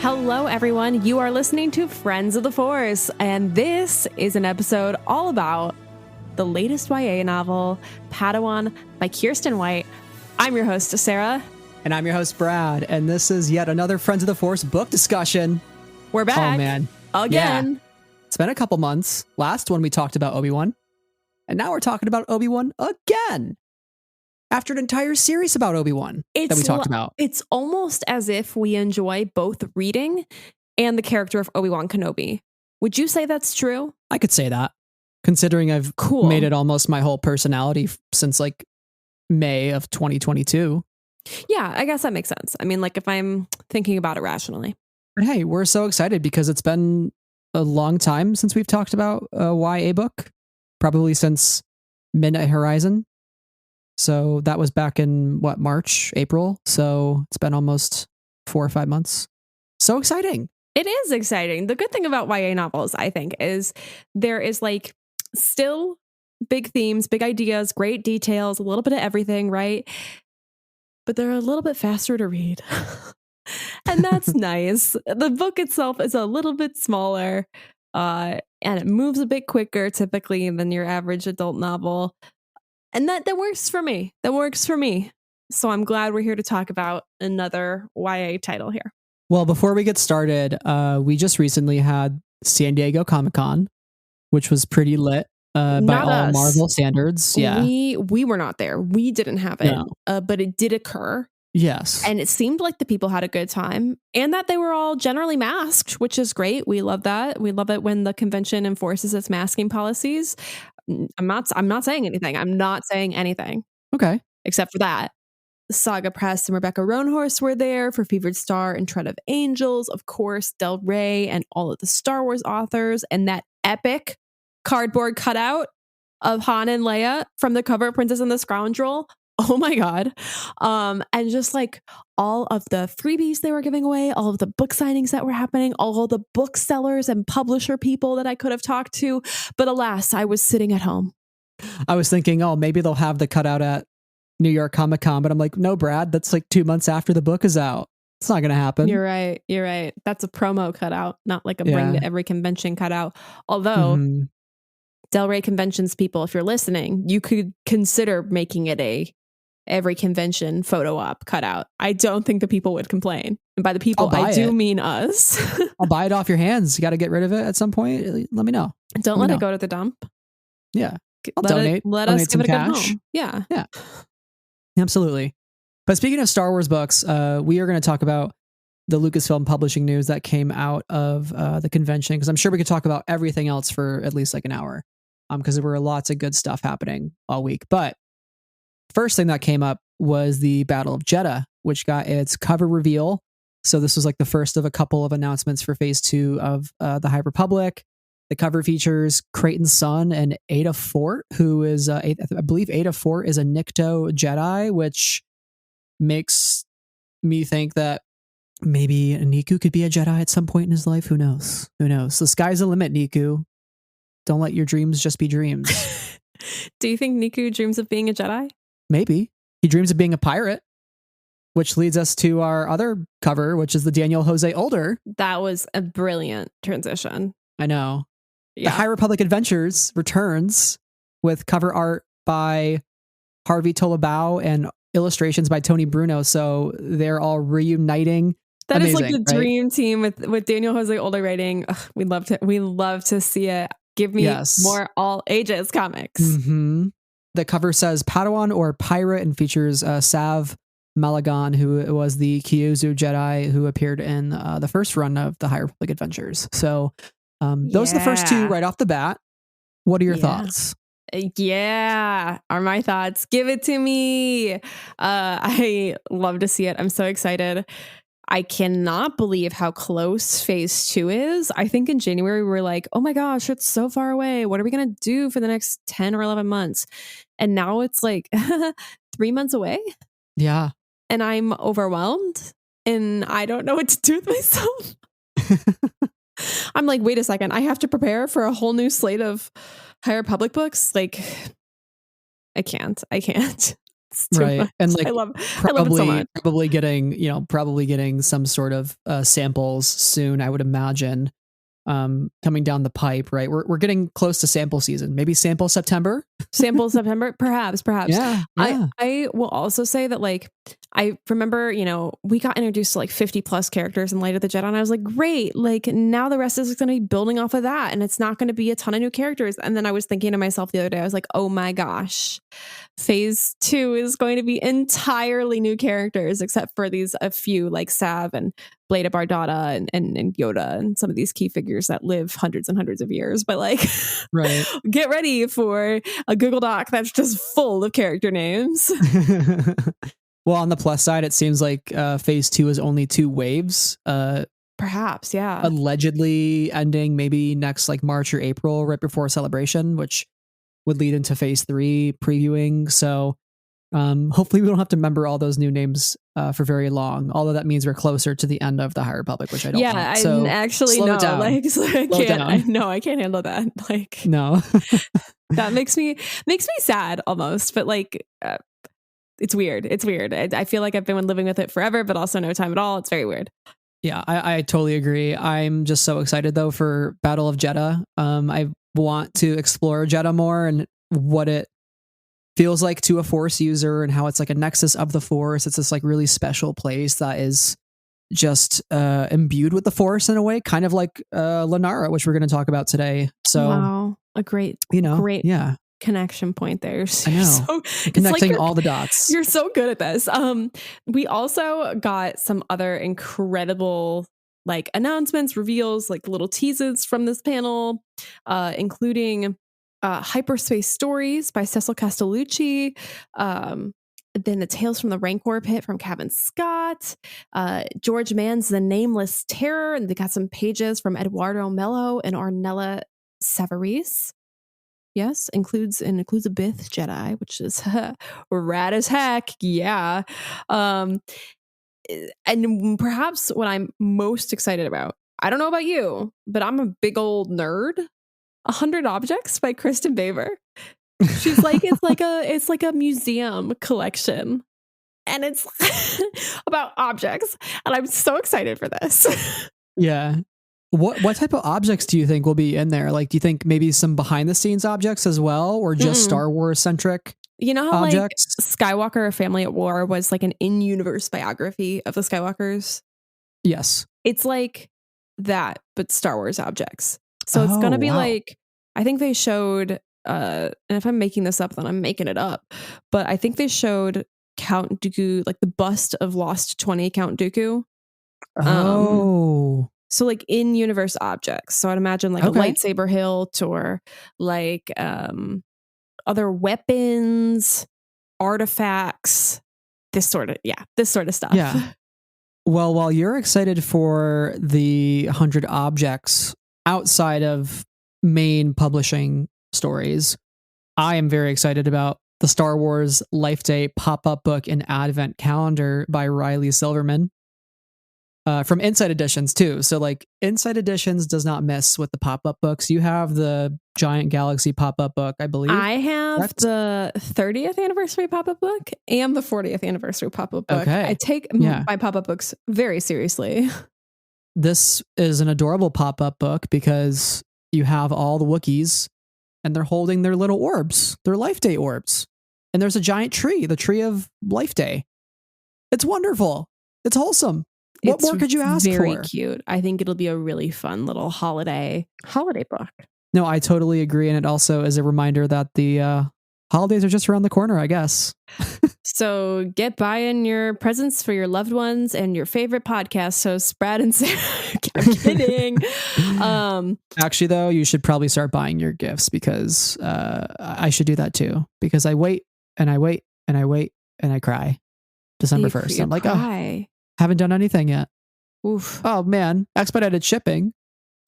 Hello, everyone. You are listening to Friends of the Force, and this is an episode all about the latest YA novel, Padawan by Kiersten White. I'm your host, Sarah. And I'm your host, Brad. And this is yet another Friends of the Force book discussion. We're back. Oh, man. Again. Yeah. It's been a couple months. Last one we talked about Obi-Wan. And now we're talking about Obi-Wan again. After an entire series about Obi-Wan that we talked about. It's almost as if we enjoy both reading and the character of Obi-Wan Kenobi. Would you say that's true? I could say that, considering I've made it almost my whole personality since like May of 2022. Yeah, I guess that makes sense. I mean, like if I'm thinking about it rationally. But hey, we're so excited because it's been a long time since we've talked about a YA book, probably since Midnight Horizon. So that was back in March, April. So it's been almost 4 or 5 months. So exciting. It is exciting. The good thing about YA novels, I think, is there is like still big themes, big ideas, great details, a little bit of everything, right? But they're a little bit faster to read. And that's nice. The book itself is a little bit smaller and it moves a bit quicker typically than your average adult novel. And that works for me. That works for me. So I'm glad we're here to talk about another YA title here. Well, before we get started, we just recently had San Diego Comic-Con, which was pretty lit by all Marvel standards. Yeah, we were not there. We didn't have it, but it did occur. Yes. And it seemed like the people had a good time and that they were all generally masked, which is great. We love that. We love it when the convention enforces its masking policies. I'm not saying anything. I'm not saying anything. Okay. Except for that. Saga Press and Rebecca Roanhorse were there for Fevered Star and Tread of Angels. Of course, Del Rey and all of the Star Wars authors and that epic cardboard cutout of Han and Leia from the cover of Princess and the Scoundrel. Oh my God. And just like all of the freebies they were giving away, all of the book signings that were happening, all the booksellers and publisher people that I could have talked to. But alas, I was sitting at home. I was thinking, maybe they'll have the cutout at New York Comic-Con, but I'm like, no, Brad, that's like 2 months after the book is out. It's not going to happen. You're right. That's a promo cutout, not like a bring to every convention cutout. Although Del Rey Conventions people, if you're listening, you could consider making it a every convention photo op cutout. I don't think the people would complain. And by the people, I do mean us. I'll buy it off your hands. You got to get rid of it at some point. Let me know. Don't let it go to the dump. Yeah. I'll donate. Let us give it a good home. Yeah. Yeah. Absolutely. But speaking of Star Wars books, we are going to talk about the Lucasfilm publishing news that came out of the convention, because I'm sure we could talk about everything else for at least like an hour, because there were lots of good stuff happening all week. But first thing that came up was the Battle of Jeddah, which got its cover reveal. So this was like the first of a couple of announcements for phase 2 of the High Republic. The cover features Creighton's son and Ada Fort, who is, I believe Ada Fort is a Nikto Jedi, which makes me think that maybe Niku could be a Jedi at some point in his life. Who knows? The sky's the limit, Niku. Don't let your dreams just be dreams. Do you think Niku dreams of being a Jedi? Maybe. He dreams of being a pirate, which leads us to our other cover, which is the Daniel Jose Older. That was a brilliant transition. I know. Yeah. The High Republic Adventures returns with cover art by Harvey Tolabau and illustrations by Tony Bruno. So they're all reuniting. That Amazing, is like the dream team with Daniel Jose Older writing. Ugh, we love to see it. Give me more all ages comics. Mm-hmm. The cover says Padawan or Pirate and features Sav Malagan, who was the Kyuzu Jedi who appeared in the first run of the High Republic Adventures. So those are the first two right off the bat. What are your thoughts? Yeah, are my thoughts. Give it to me. I love to see it. I'm so excited. I cannot believe how close phase 2 is. I think in January we were like, oh my gosh, it's so far away. What are we going to do for the next 10 or 11 months? And now it's like 3 months away. Yeah. And I'm overwhelmed and I don't know what to do with myself. I'm like, wait a second. I have to prepare for a whole new slate of High Republic books. Like, I can't. It's too Right. much. And like I love it so much. probably getting some sort of samples soon, I would imagine. Coming down the pipe, right? We're getting close to sample season. Maybe sample September. Sample September, perhaps. Yeah. I will also say that, like, I remember, we got introduced to like 50 plus characters in Light of the Jedi, and I was like, great, like now the rest is going to be building off of that, and it's not going to be a ton of new characters. And then I was thinking to myself the other day, I was like, oh my gosh, phase 2 is going to be entirely new characters, except for a few like Sav and Blade of Bardata and Yoda and some of these key figures that live hundreds and hundreds of years. But like, right. Get ready for a Google Doc that's just full of character names. Well, on the plus side, it seems like phase 2 is only 2 waves. Perhaps, yeah. Allegedly ending maybe next like March or April, right before Celebration, which would lead into phase 3 previewing. So hopefully we don't have to remember all those new names for very long. Although that means we're closer to the end of the High Republic, which I don't want. So I actually slow know. it down. Like, so I Slow can't. down. I can't handle that. Like, no, that makes me sad almost. But like, it's weird. It's weird. I feel like I've been living with it forever, but also no time at all. It's very weird. Yeah, I totally agree. I'm just so excited though for Battle of Jeddah. I want to explore Jeddah more and what it feels like to a Force user and how it's like a nexus of the Force. It's this like really special place that is just imbued with the Force in a way, kind of like Lenara, which we're going to talk about today. So wow, a great connection point there. I know. Connecting all the dots. You're so good at this. We also got some other incredible like announcements, reveals, like little teases from this panel, including Hyperspace Stories by Cecil Castellucci. Then the Tales from the Rancor Pit from Kevin Scott. George Mann's The Nameless Terror. And they got some pages from Eduardo Mello and Ornella Savarese. Yes, includes a Bith Jedi, which is rad as heck. Yeah. And perhaps what I'm most excited about, I don't know about you, but I'm a big old nerd. 100 Objects by Kristen Baver. She's like, it's like a museum collection, and it's about objects, and I'm so excited for this. Yeah. What type of objects do you think will be in there? Like, do you think maybe some behind the scenes objects as well, or just Star Wars centric? You know how objects? Like Skywalker: A Family at War was like an in-universe biography of the Skywalkers? Yes. It's like that, but Star Wars objects. So it's going to be like, I think they showed, and if I'm making this up, then I'm making it up, but I think they showed Count Dooku, like the bust of Lost 20 Count Dooku. So like in-universe objects. So I'd imagine like a lightsaber hilt or like other weapons, artifacts, this sort of stuff. Yeah. Well, while you're excited for the 100 objects outside of main publishing stories, I am very excited about the Star Wars Life Day pop-up book and advent calendar by Riley Silverman. From Inside Editions too. So like Inside Editions does not miss with the pop-up books. You have the Giant Galaxy pop-up book, I believe. I have the 30th anniversary pop-up book and the 40th anniversary pop-up book. Okay. I take my pop-up books very seriously. This is an adorable pop-up book because you have all the Wookiees and they're holding their little orbs, their Life Day orbs. And there's a giant tree, the tree of Life Day. It's wonderful. It's wholesome. What more could you ask for? Very cute. I think it'll be a really fun little holiday book. No, I totally agree. And it also is a reminder that the holidays are just around the corner, I guess. So get buying your presents for your loved ones and your favorite podcast hosts, Brad and Sarah. I'm kidding. Actually, though, you should probably start buying your gifts because I should do that too. Because I wait and I wait and I wait and I cry. December 1st. I'm like, oh, haven't done anything yet. Oof. Oh man, expedited shipping.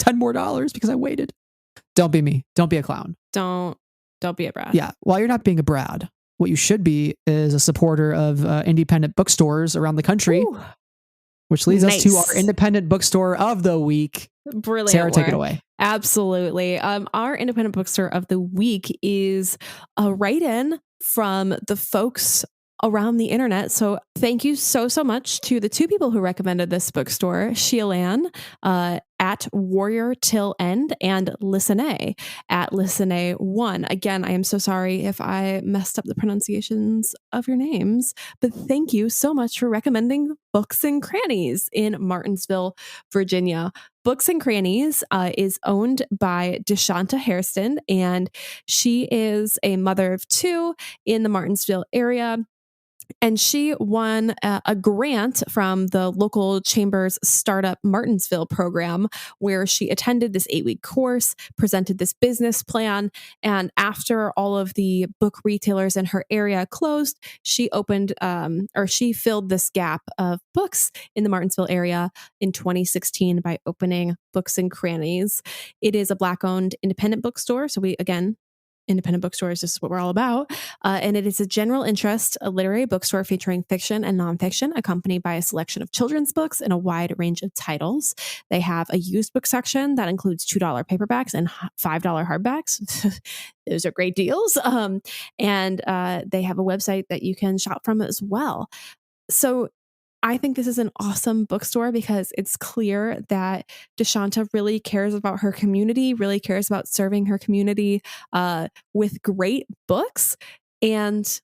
$10 more because I waited. Don't be me. Don't be a clown. Don't be a Brad. Yeah. While you're not being a Brad, what you should be is a supporter of independent bookstores around the country. Ooh. Which leads us to our independent bookstore of the week. Brilliant. Sarah, take it away. Absolutely. Our independent bookstore of the week is a write-in from the folks around the internet. So thank you so much to the two people who recommended this bookstore, Sheilan at Warrior Till End and Listen at Listen 1. Again, I am so sorry if I messed up the pronunciations of your names, but thank you so much for recommending Books and Crannies in Martinsville, Virginia. Books and Crannies is owned by Deshanta Hairston, and she is a mother of two in the Martinsville area. And she won a grant from the local chamber's startup Martinsville program, where she attended this 8-week course, presented this business plan. And after all of the book retailers in her area closed, she opened she filled this gap of books in the Martinsville area in 2016 by opening Books and Crannies. It is a Black-owned independent bookstore. So independent bookstores, this is what we're all about. And it is a general interest, a literary bookstore featuring fiction and nonfiction, accompanied by a selection of children's books and a wide range of titles. They have a used book section that includes $2 paperbacks and $5 hardbacks. Those are great deals. And they have a website that you can shop from as well. So I think this is an awesome bookstore because it's clear that Deshanta really cares about her community, really cares about serving her community with great books. And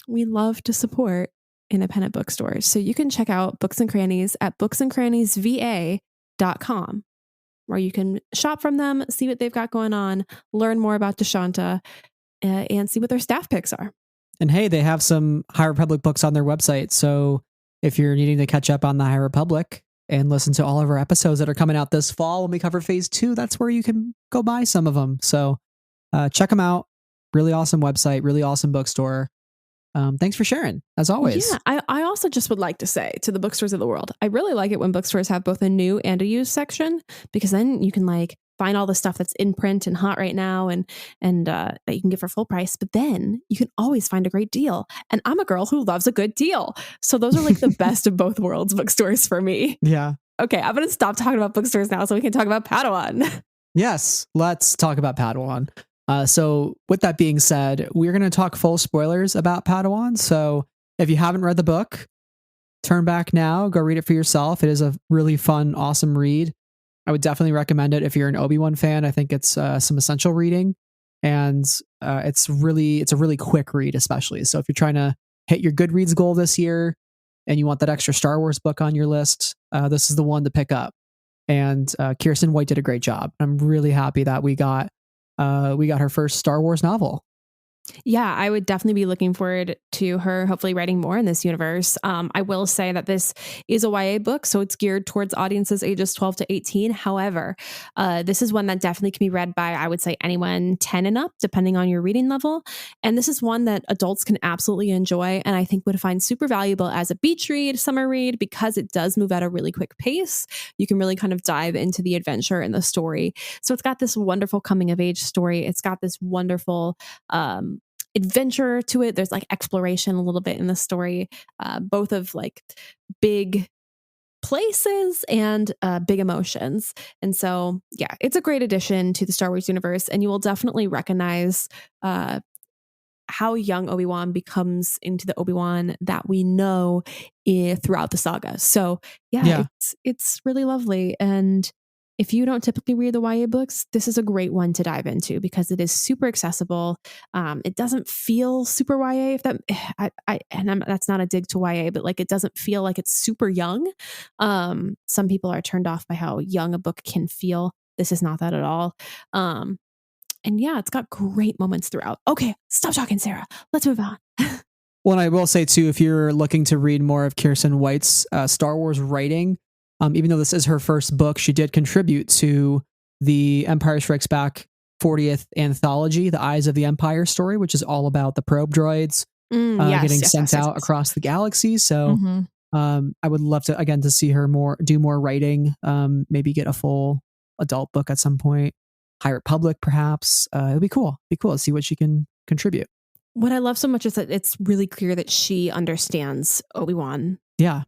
we love to support independent bookstores. So you can check out Books and Crannies at booksandcranniesva.com, where you can shop from them, see what they've got going on, learn more about Deshanta, and see what their staff picks are. And hey, they have some High Republic books on their website. So if you're needing to catch up on the High Republic and listen to all of our episodes that are coming out this fall when we cover phase 2, that's where you can go buy some of them. So check them out. Really awesome website, really awesome bookstore. Thanks for sharing, as always. Yeah, I also just would like to say to the bookstores of the world, I really like it when bookstores have both a new and a used section, because then you can find all the stuff that's in print and hot right now and that you can get for full price, but then you can always find a great deal. And I'm a girl who loves a good deal. So those are the best of both worlds bookstores for me. Yeah. Okay, I'm going to stop talking about bookstores now so we can talk about Padawan. Yes, let's talk about Padawan. So with that being said, we're going to talk full spoilers about Padawan. So if you haven't read the book, turn back now, go read it for yourself. It is a really fun, awesome read. I would definitely recommend it if you're an Obi-Wan fan. I think it's some essential reading, and it's a really quick read, especially. So if you're trying to hit your Goodreads goal this year and you want that extra Star Wars book on your list, this is the one to pick up. And Kiersten White did a great job. I'm really happy that we got her first Star Wars novel. Yeah, I would definitely be looking forward to her hopefully writing more in this universe. I will say that this is a YA book, so it's geared towards audiences ages 12 to 18. However, this is one that definitely can be read by, I would say, anyone 10 and up, depending on your reading level. And this is one that adults can absolutely enjoy, and I think would find super valuable as a beach read, summer read, because it does move at a really quick pace. You can really kind of dive into the adventure and the story. So it's got this wonderful coming of age story. It's got this wonderful adventure to it. There's exploration a little bit in the story, both of big places and big emotions. And so, yeah, it's a great addition to the Star Wars universe, and you will definitely recognize how young Obi-Wan becomes into the Obi-Wan that we know throughout the saga. So yeah. It's really lovely. And if you don't typically read the YA books, this is a great one to dive into because it is super accessible. It doesn't feel super YA. That's not a dig to YA, but it doesn't feel like it's super young. Some people are turned off by how young a book can feel. This is not that at all. And yeah, it's got great moments throughout. Okay, stop talking, Sarah. Let's move on. Well, and I will say too, if you're looking to read more of Kiersten White's Star Wars writing, even though this is her first book, she did contribute to the Empire Strikes Back 40th anthology, The Eyes of the Empire story, which is all about the probe droids getting sent out across the galaxy. So I would love to, again, to see her do more writing, maybe get a full adult book at some point. High Republic, perhaps. It'd be cool. It'd be cool to see what she can contribute. What I love so much is that it's really clear that she understands Obi-Wan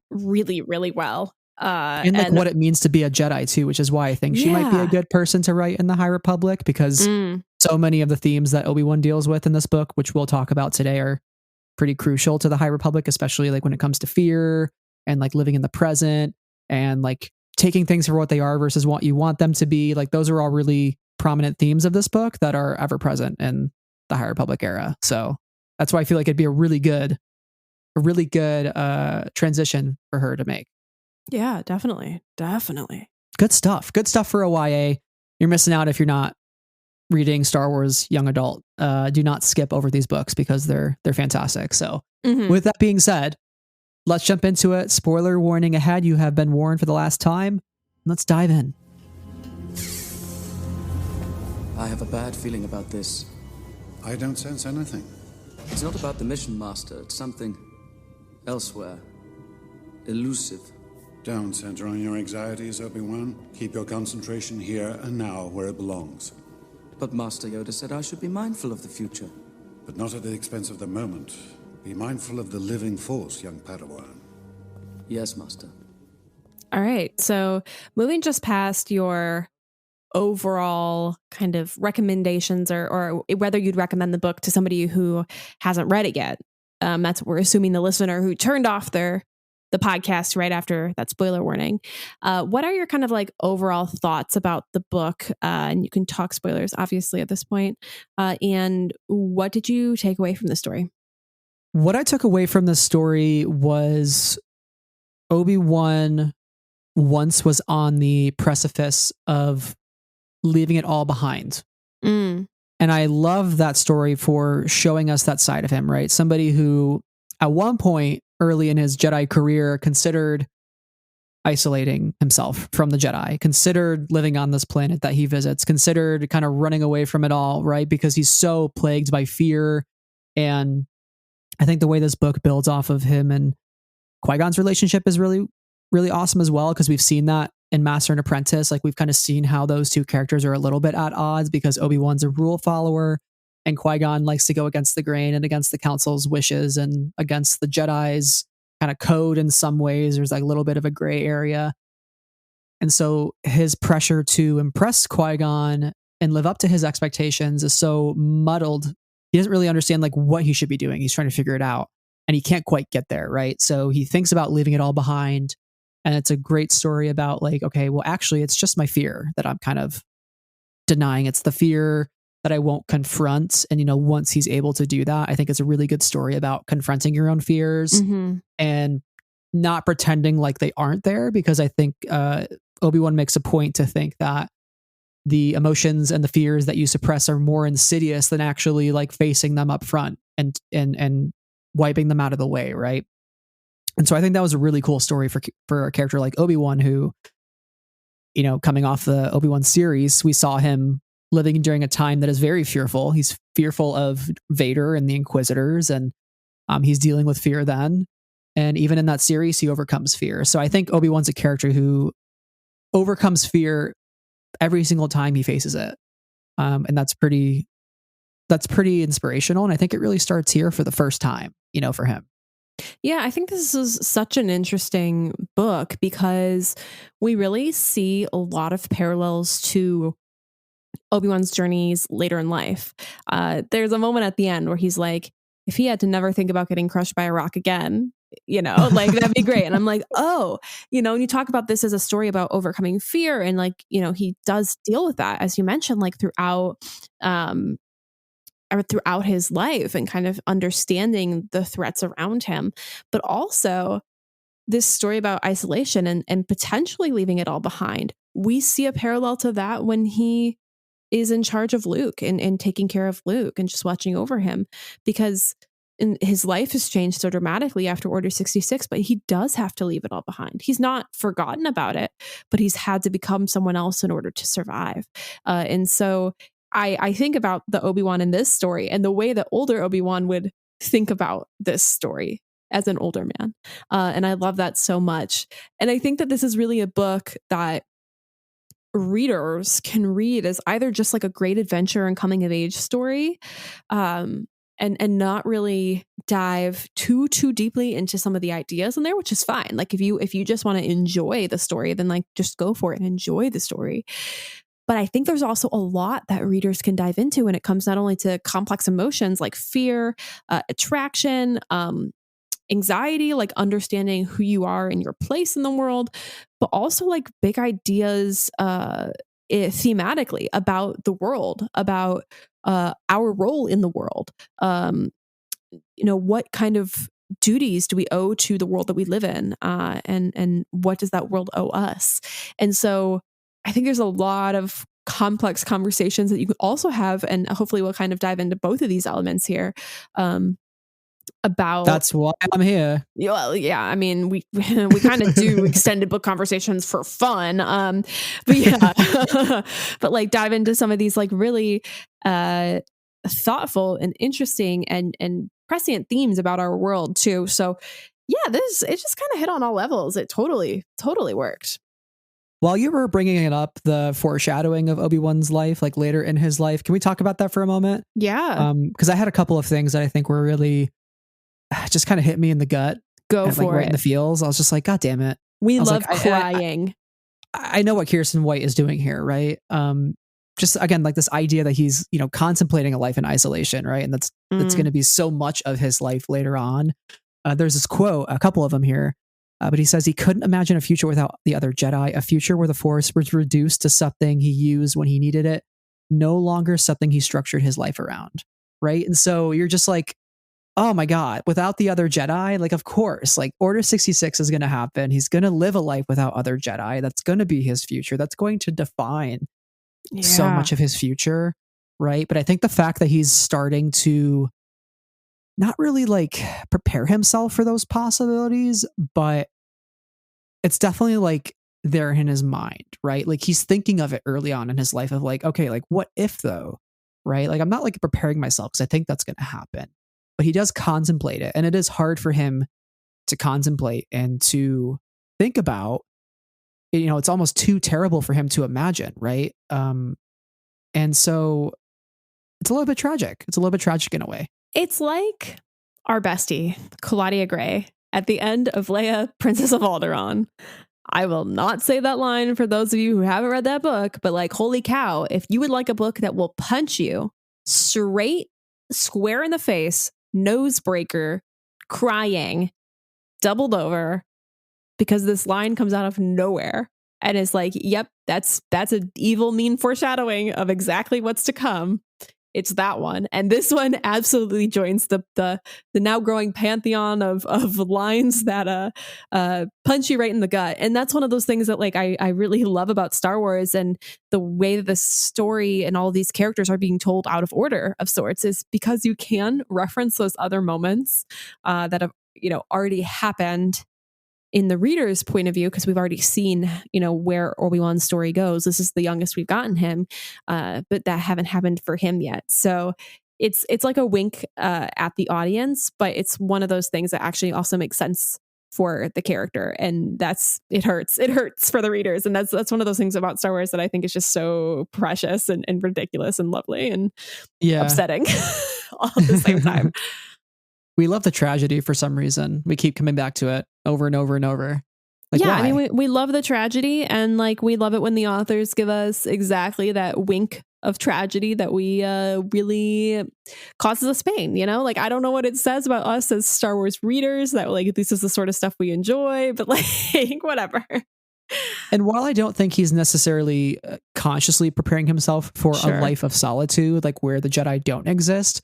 really, really well. And what it means to be a Jedi too, which is why I think she might be a good person to write in the High Republic, because so many of the themes that Obi-Wan deals with in this book, which we'll talk about today, are pretty crucial to the High Republic, especially like when it comes to fear and like living in the present and like taking things for what they are versus what you want them to be. Like those are all really prominent themes of this book that are ever present in the High Republic era. So that's why I feel like it'd be a really good transition for her to make. Yeah, definitely. Good stuff for a YA. You're missing out if you're not reading Star Wars young adult. Do not skip over these books because they're fantastic. So with that being said, let's jump into it. Spoiler warning ahead. You have been warned for the last time. Let's dive in. I have a bad feeling about this. I don't sense anything. It's not about the mission, Master. It's something elsewhere. Elusive. Don't center on your anxieties, Obi-Wan. Keep your concentration here and now where it belongs. But Master Yoda said I should be mindful of the future. But not at the expense of the moment. Be mindful of the living force, young Padawan. Yes, Master. All right. So moving just past your overall kind of recommendations or whether you'd recommend the book to somebody who hasn't read it yet. That's what we're assuming the listener who turned off the podcast right after that spoiler warning. What are your kind of like overall thoughts about the book? And you can talk spoilers, obviously, at this point. And what did you take away from the story? What I took away from the story was Obi-Wan once was on the precipice of leaving it all behind. And I love that story for showing us that side of him, right? Somebody who at one point early in his Jedi career considered isolating himself from the Jedi, considered living on this planet that he visits, considered kind of running away from it all, right? Because he's so plagued by fear. And I think the way this book builds off of him and Qui-Gon's relationship is really, really awesome as well, because we've seen that in Master and Apprentice. Like we've kind of seen how those two characters are a little bit at odds because Obi-Wan's a rule follower and Qui-Gon likes to go against the grain and against the Council's wishes and against the Jedi's kind of code in some ways. There's like a little bit of a gray area. And so his pressure to impress Qui-Gon and live up to his expectations is so muddled. He doesn't really understand like what he should be doing. He's trying to figure it out and he can't quite get there, right? So he thinks about leaving it all behind. And it's a great story about like, okay, well, actually, it's just my fear that I'm kind of denying. It's the fear that I won't confront. And, you know, once he's able to do that, I think it's a really good story about confronting your own fears and not pretending like they aren't there. Because I think Obi-Wan makes a point to think that the emotions and the fears that you suppress are more insidious than actually like facing them up front and wiping them out of the way, right? And so I think that was a really cool story for a character like Obi-Wan, who, you know, coming off the Obi-Wan series, we saw him living during a time that is very fearful. He's fearful of Vader and the Inquisitors, and he's dealing with fear then. And even in that series, he overcomes fear. So I think Obi-Wan's a character who overcomes fear every single time he faces it. And that's pretty inspirational. And I think it really starts here for the first time, you know, for him. Yeah, I think this is such an interesting book because we really see a lot of parallels to Obi-Wan's journeys later in life. There's a moment at the end where he's like, if he had to never think about getting crushed by a rock again, you know, like that'd be great. And I'm like, oh, you know, and you talk about this as a story about overcoming fear. And like, you know, he does deal with that, as you mentioned, like throughout his life and kind of understanding the threats around him, but also this story about isolation and potentially leaving it all behind. We see a parallel to that when he is in charge of Luke and taking care of Luke and just watching over him, because his life has changed so dramatically after Order 66, but he does have to leave it all behind. He's not forgotten about it, but he's had to become someone else in order to survive. And so I think about the Obi-Wan in this story and the way that older Obi-Wan would think about this story as an older man. And I love that so much. And I think that this is really a book that readers can read as either just like a great adventure and coming of age story, and not really dive too deeply into some of the ideas in there, which is fine. Like if you just want to enjoy the story, then like just go for it and enjoy the story. But I think there's also a lot that readers can dive into when it comes not only to complex emotions like fear, attraction, anxiety, like understanding who you are and your place in the world, but also like big ideas thematically about the world, about our role in the world. What kind of duties do we owe to the world that we live in, and what does that world owe us? And so I think there's a lot of complex conversations that you could also have, and hopefully we'll kind of dive into both of these elements here. About That's why I'm here. Well, yeah, I mean, we kind of do extended book conversations for fun, but yeah, but like dive into some of these like really thoughtful and interesting and prescient themes about our world too. So yeah, it just kind of hit on all levels. It totally worked. While you were bringing it up, the foreshadowing of Obi-Wan's life, like later in his life, can we talk about that for a moment? Yeah, because I had a couple of things that I think were really just kind of hit me in the gut. Go and, for like, right it. in the feels. I was just like, God damn it. We love crying. I know what Kiersten White is doing here, right? Just again, like this idea that he's, contemplating a life in isolation, right? And that's going to be so much of his life later on. There's this quote, a couple of them here, but he says he couldn't imagine a future without the other Jedi, a future where the Force was reduced to something he used when he needed it, no longer something he structured his life around, right? And so you're just like, oh my God, without the other Jedi, like, of course, like Order 66 is going to happen. He's going to live a life without other Jedi. That's going to be his future. That's going to define so much of his future, right? But I think the fact that he's starting to not really like prepare himself for those possibilities, but it's definitely like there in his mind, right? Like he's thinking of it early on in his life of like, okay, like what if though, right? Like I'm not like preparing myself because I think that's going to happen. But he does contemplate it, and it is hard for him to contemplate and to think about. It's almost too terrible for him to imagine, right? And so it's a little bit tragic. It's a little bit tragic in a way. It's like our bestie, Claudia Gray, at the end of Leia, Princess of Alderaan. I will not say that line for those of you who haven't read that book, but like, holy cow, if you would like a book that will punch you straight, square in the face, nose breaker, crying, doubled over, because this line comes out of nowhere and it's like, yep, that's an evil, mean foreshadowing of exactly what's to come. It's that one. And this one absolutely joins the now growing pantheon of lines that punch you right in the gut. And that's one of those things that like I really love about Star Wars, and the way that the story and all these characters are being told out of order of sorts is because you can reference those other moments that have already happened in the reader's point of view, because we've already seen, where Obi-Wan's story goes. This is the youngest we've gotten him, but that haven't happened for him yet. So it's like a wink at the audience, but it's one of those things that actually also makes sense for the character, and it hurts for the readers. And that's one of those things about Star Wars that I think is just so precious and ridiculous and lovely and upsetting all at the same time. We love the tragedy for some reason. We keep coming back to it over and over and over. Like, yeah, why? I mean, we love the tragedy, and like we love it when the authors give us exactly that wink of tragedy that we really causes us pain. Like I don't know what it says about us as Star Wars readers that like this is the sort of stuff we enjoy, but like whatever. And while I don't think he's necessarily consciously preparing himself for a life of solitude, like where the Jedi don't exist,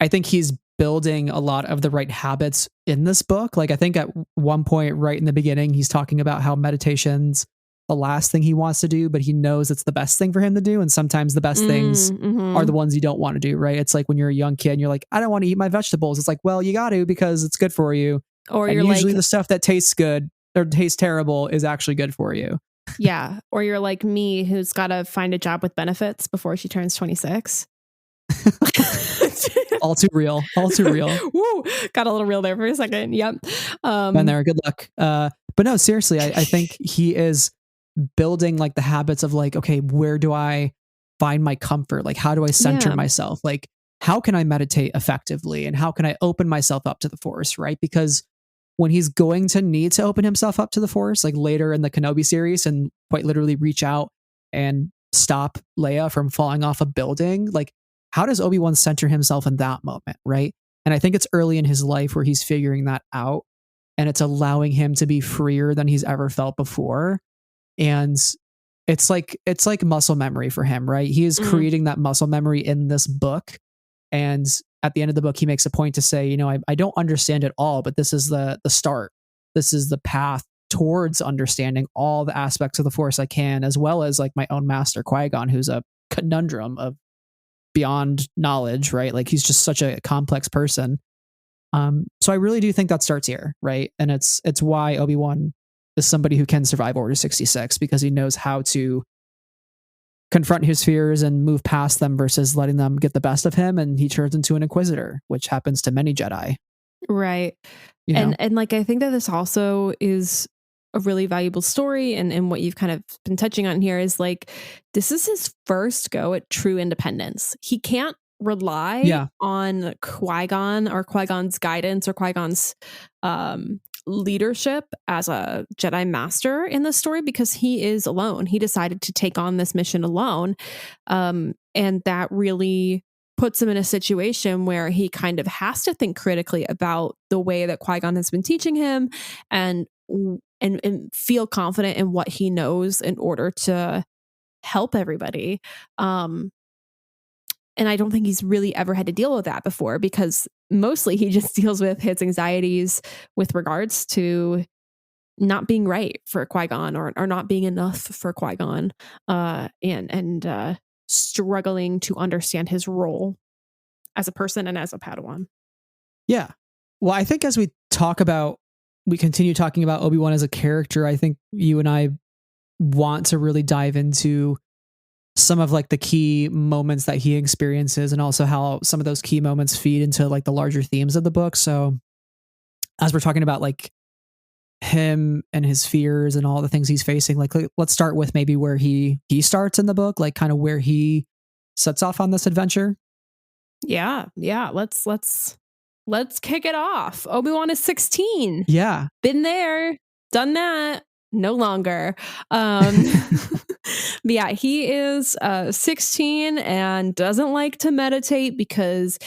I think he's building a lot of the right habits in this book. Like I think at one point right in the beginning, he's talking about how meditation's the last thing he wants to do, but he knows it's the best thing for him to do. And sometimes the best things are the ones you don't want to do, right? It's like when you're a young kid and you're like, I don't want to eat my vegetables. It's like, well, you got to, because it's good for you. Or and you're usually like, the stuff that tastes good or tastes terrible is actually good for you. Yeah. Or you're like me, who's got to find a job with benefits before she turns 26. All too real. Woo, got a little real there for a second. Yep. And there, good luck. But no, seriously, I think he is building like the habits of like, okay, where do I find my comfort? Like, how do I center myself? Like, how can I meditate effectively? And how can I open myself up to the Force? Right? Because when he's going to need to open himself up to the Force, like later in the Kenobi series, and quite literally reach out and stop Leia from falling off a building. Like, how does Obi-Wan center himself in that moment, right? And I think it's early in his life where he's figuring that out, and it's allowing him to be freer than he's ever felt before. And it's like muscle memory for him, right? He is creating that muscle memory in this book. And at the end of the book, he makes a point to say, you know, I don't understand it all, but this is the start. This is the path towards understanding all the aspects of the Force I can, as well as like my own master Qui-Gon, who's a conundrum of beyond knowledge, right? Like he's just such a complex person. So I really do think that starts here, right? And it's why Obi-Wan is somebody who can survive Order 66, because he knows how to confront his fears and move past them versus letting them get the best of him. And he turns into an Inquisitor, which happens to many Jedi. Right. You know? And like, I think that this also is a really valuable story. And what you've kind of been touching on here is like, this is his first go at true independence. He can't rely on Qui-Gon or Qui-Gon's guidance or Qui-Gon's leadership as a Jedi Master in the story, because he is alone. He decided to take on this mission alone. And that really puts him in a situation where he kind of has to think critically about the way that Qui-Gon has been teaching him and feel confident in what he knows in order to help everybody. And I don't think he's really ever had to deal with that before, because mostly he just deals with his anxieties with regards to not being right for Qui-Gon or not being enough for Qui-Gon, and struggling to understand his role as a person and as a Padawan. Yeah. Well, I think as we continue talking about Obi-Wan as a character, I think you and I want to really dive into some of like the key moments that he experiences, and also how some of those key moments feed into like the larger themes of the book. So as we're talking about like him and his fears and all the things he's facing, like let's start with maybe where he starts in the book, like kind of where he sets off on this adventure. Yeah. Let's kick it off. Obi-Wan is 16. Yeah. Been there, done that. No longer. But yeah, he is 16 and doesn't like to meditate because,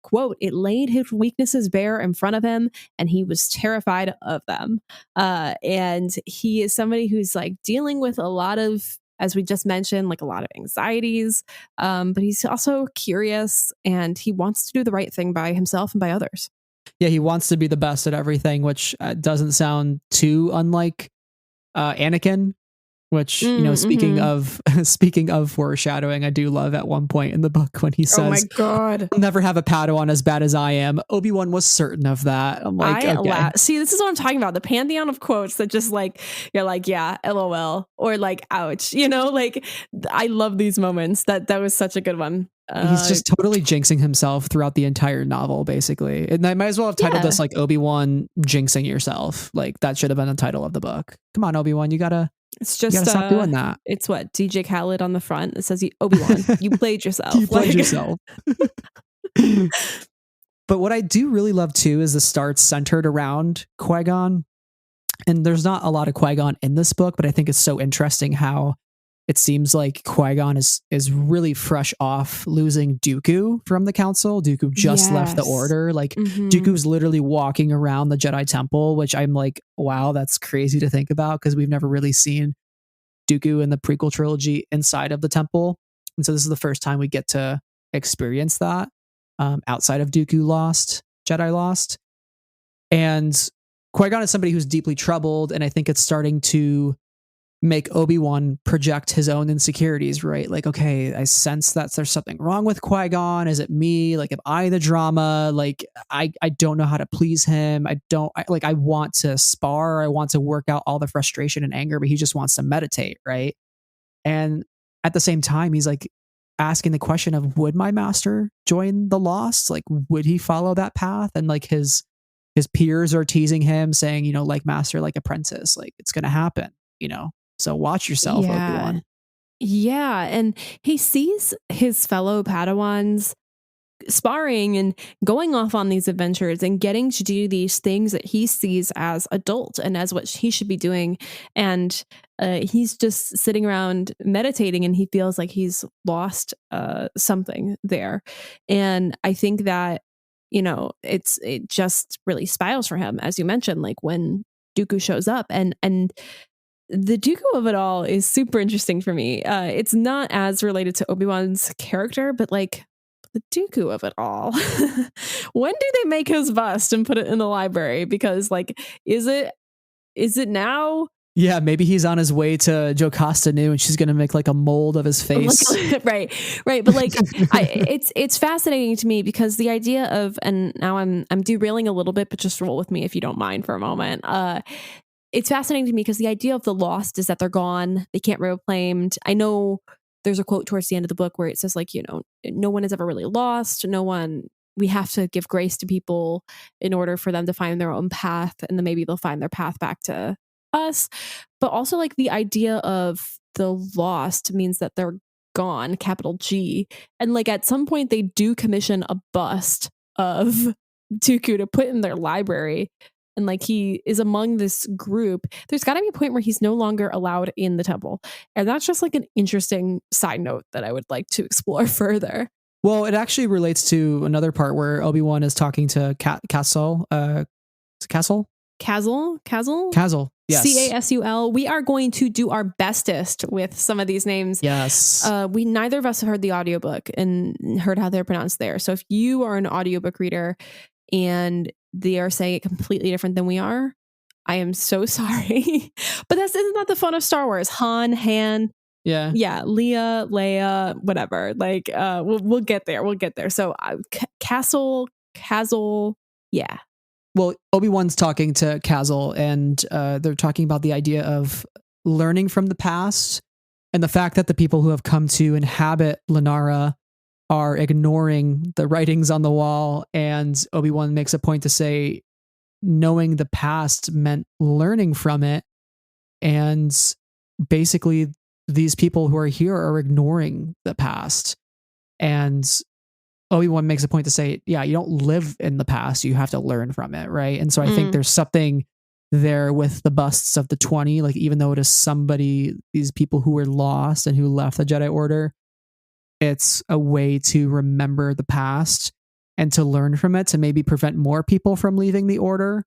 quote, it laid his weaknesses bare in front of him and he was terrified of them. And he is somebody who's like dealing with a lot of, as we just mentioned, like a lot of anxieties. But he's also curious and he wants to do the right thing by himself and by others. Yeah, he wants to be the best at everything, which doesn't sound too unlike Anakin, which, you know, speaking of foreshadowing, I do love at one point in the book when he says, "Oh my God, I'll never have a Padawan as bad as I am." Obi-Wan was certain of that. I'm like, okay. See, this is what I'm talking about. The pantheon of quotes that just like, you're like, yeah, LOL, or like, ouch, you know, like I love these moments. That was such a good one. He's just totally jinxing himself throughout the entire novel, basically. And I might as well have titled this like Obi-Wan jinxing yourself. Like that should have been the title of the book. Come on, Obi-Wan, you gotta stop doing that. It's what DJ Khaled on the front. It says, Obi-Wan, you played yourself. You played yourself. But what I do really love too is the starts centered around Qui-Gon. And there's not a lot of Qui-Gon in this book, but I think it's so interesting how it seems like Qui-Gon is really fresh off losing Dooku from the Council. Dooku just left the Order. Like Dooku's literally walking around the Jedi Temple, which I'm like, wow, that's crazy to think about because we've never really seen Dooku in the prequel trilogy inside of the temple. And so this is the first time we get to experience that outside of Dooku lost, Jedi lost. And Qui-Gon is somebody who's deeply troubled, and I think it's starting to make Obi-Wan project his own insecurities, right? Like, okay, I sense that there's something wrong with Qui-Gon. Is it me? Like, am I the drama? Like, I don't know how to please him. I want to spar. I want to work out all the frustration and anger, but he just wants to meditate, right? And at the same time, he's like asking the question of, would my master join the Lost? Like, would he follow that path? And like his peers are teasing him, saying, you know, like master, like apprentice, like it's going to happen, you know? So watch yourself, Obi-Wan. Yeah. And he sees his fellow Padawans sparring and going off on these adventures and getting to do these things that he sees as adult and as what he should be doing. And he's just sitting around meditating, and he feels like he's lost something there. And I think that, it just really spirals for him, as you mentioned, like when Dooku shows up, and the Dooku of it all is super interesting for me. It's not as related to Obi-Wan's character, but like the Dooku of it all. When do they make his bust and put it in the library? Because like, is it now? Yeah, maybe he's on his way to Jocasta Nu, and she's gonna make like a mold of his face. right. But like, it's fascinating to me because the idea of, and now I'm derailing a little bit, but just roll with me if you don't mind for a moment. It's fascinating to me because the idea of the lost is that they're gone, they can't be reclaimed. I know there's a quote towards the end of the book where it says like, no one is ever really lost. We have to give grace to people in order for them to find their own path, and then maybe they'll find their path back to us. But also like the idea of the lost means that they're gone, capital G. And like at some point they do commission a bust of Dooku to put in their library. And like he is among this group. There's got to be a point where he's no longer allowed in the temple. And that's just like an interesting side note that I would like to explore further. Well, it actually relates to another part where Obi-Wan is talking to Castle. Castle? Yes. Casul. We are going to do our bestest with some of these names. Yes. We neither of us have heard the audiobook and heard how they're pronounced there. So if you are an audiobook reader and they are saying it completely different than we are, I am so sorry. But isn't that the fun of Star Wars? Han, Leia, Leia, whatever. Like we'll get there. So Castle, yeah. Well, Obi-Wan's talking to Castle, and they're talking about the idea of learning from the past and the fact that the people who have come to inhabit Lenara are ignoring the writings on the wall. And Obi-Wan makes a point to say knowing the past meant learning from it. And basically these people who are here are ignoring the past. And Obi-Wan makes a point to say, yeah, you don't live in the past. You have to learn from it. Right. And so I think there's something there with the busts of the 20, like even though it is these people who were lost and who left the Jedi Order, it's a way to remember the past and to learn from it, to maybe prevent more people from leaving the Order.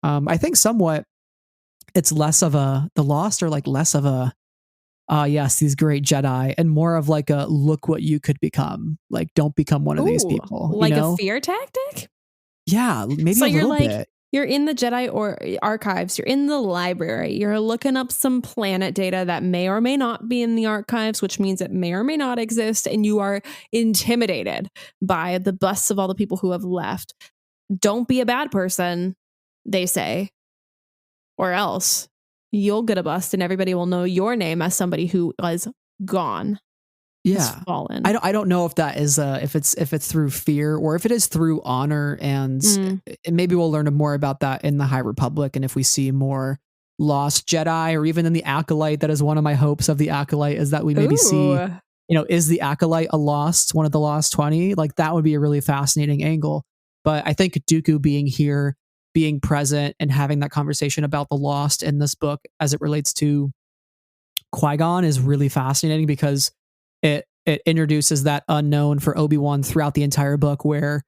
I think somewhat it's less of the lost are like less of yes, these great Jedi, and more of like a look what you could become. Like, don't become one of these people. Like a fear tactic? Yeah, maybe so a little bit. You're in the Jedi archives. You're in the library. You're looking up some planet data that may or may not be in the archives, which means it may or may not exist. And you are intimidated by the busts of all the people who have left. Don't be a bad person, they say, or else you'll get a bust and everybody will know your name as somebody who was gone. Yeah, fallen. I don't know if that is if it's through fear or if it is through honor, and maybe we'll learn more about that in the High Republic, and if we see more lost Jedi, or even in the Acolyte. That is one of my hopes of the Acolyte, is that we maybe see, is the Acolyte one of the lost 20? Like that would be a really fascinating angle. But I think Dooku being here, being present, and having that conversation about the lost in this book as it relates to Qui-Gon is really fascinating, because it introduces that unknown for Obi-Wan throughout the entire book, where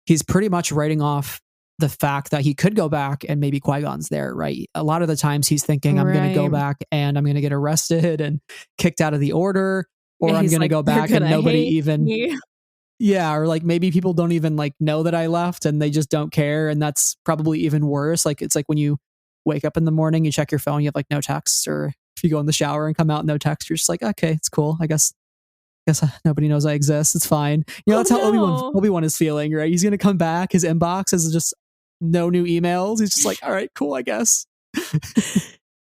he's pretty much writing off the fact that he could go back and maybe Qui-Gon's there, right? A lot of the times he's thinking, I'm going to go back and I'm going to get arrested and kicked out of the Order, or I'm going to go back and nobody even... Yeah, or like maybe people don't even like know that I left and they just don't care, and that's probably even worse. Like it's like when you wake up in the morning, you check your phone, you have like no texts, or if you go in the shower and come out, no text, you're just like, okay, it's cool. I guess nobody knows I exist. It's fine. That's how Obi-Wan is feeling, right? He's gonna come back. His inbox is just no new emails. He's just like, all right, cool, I guess.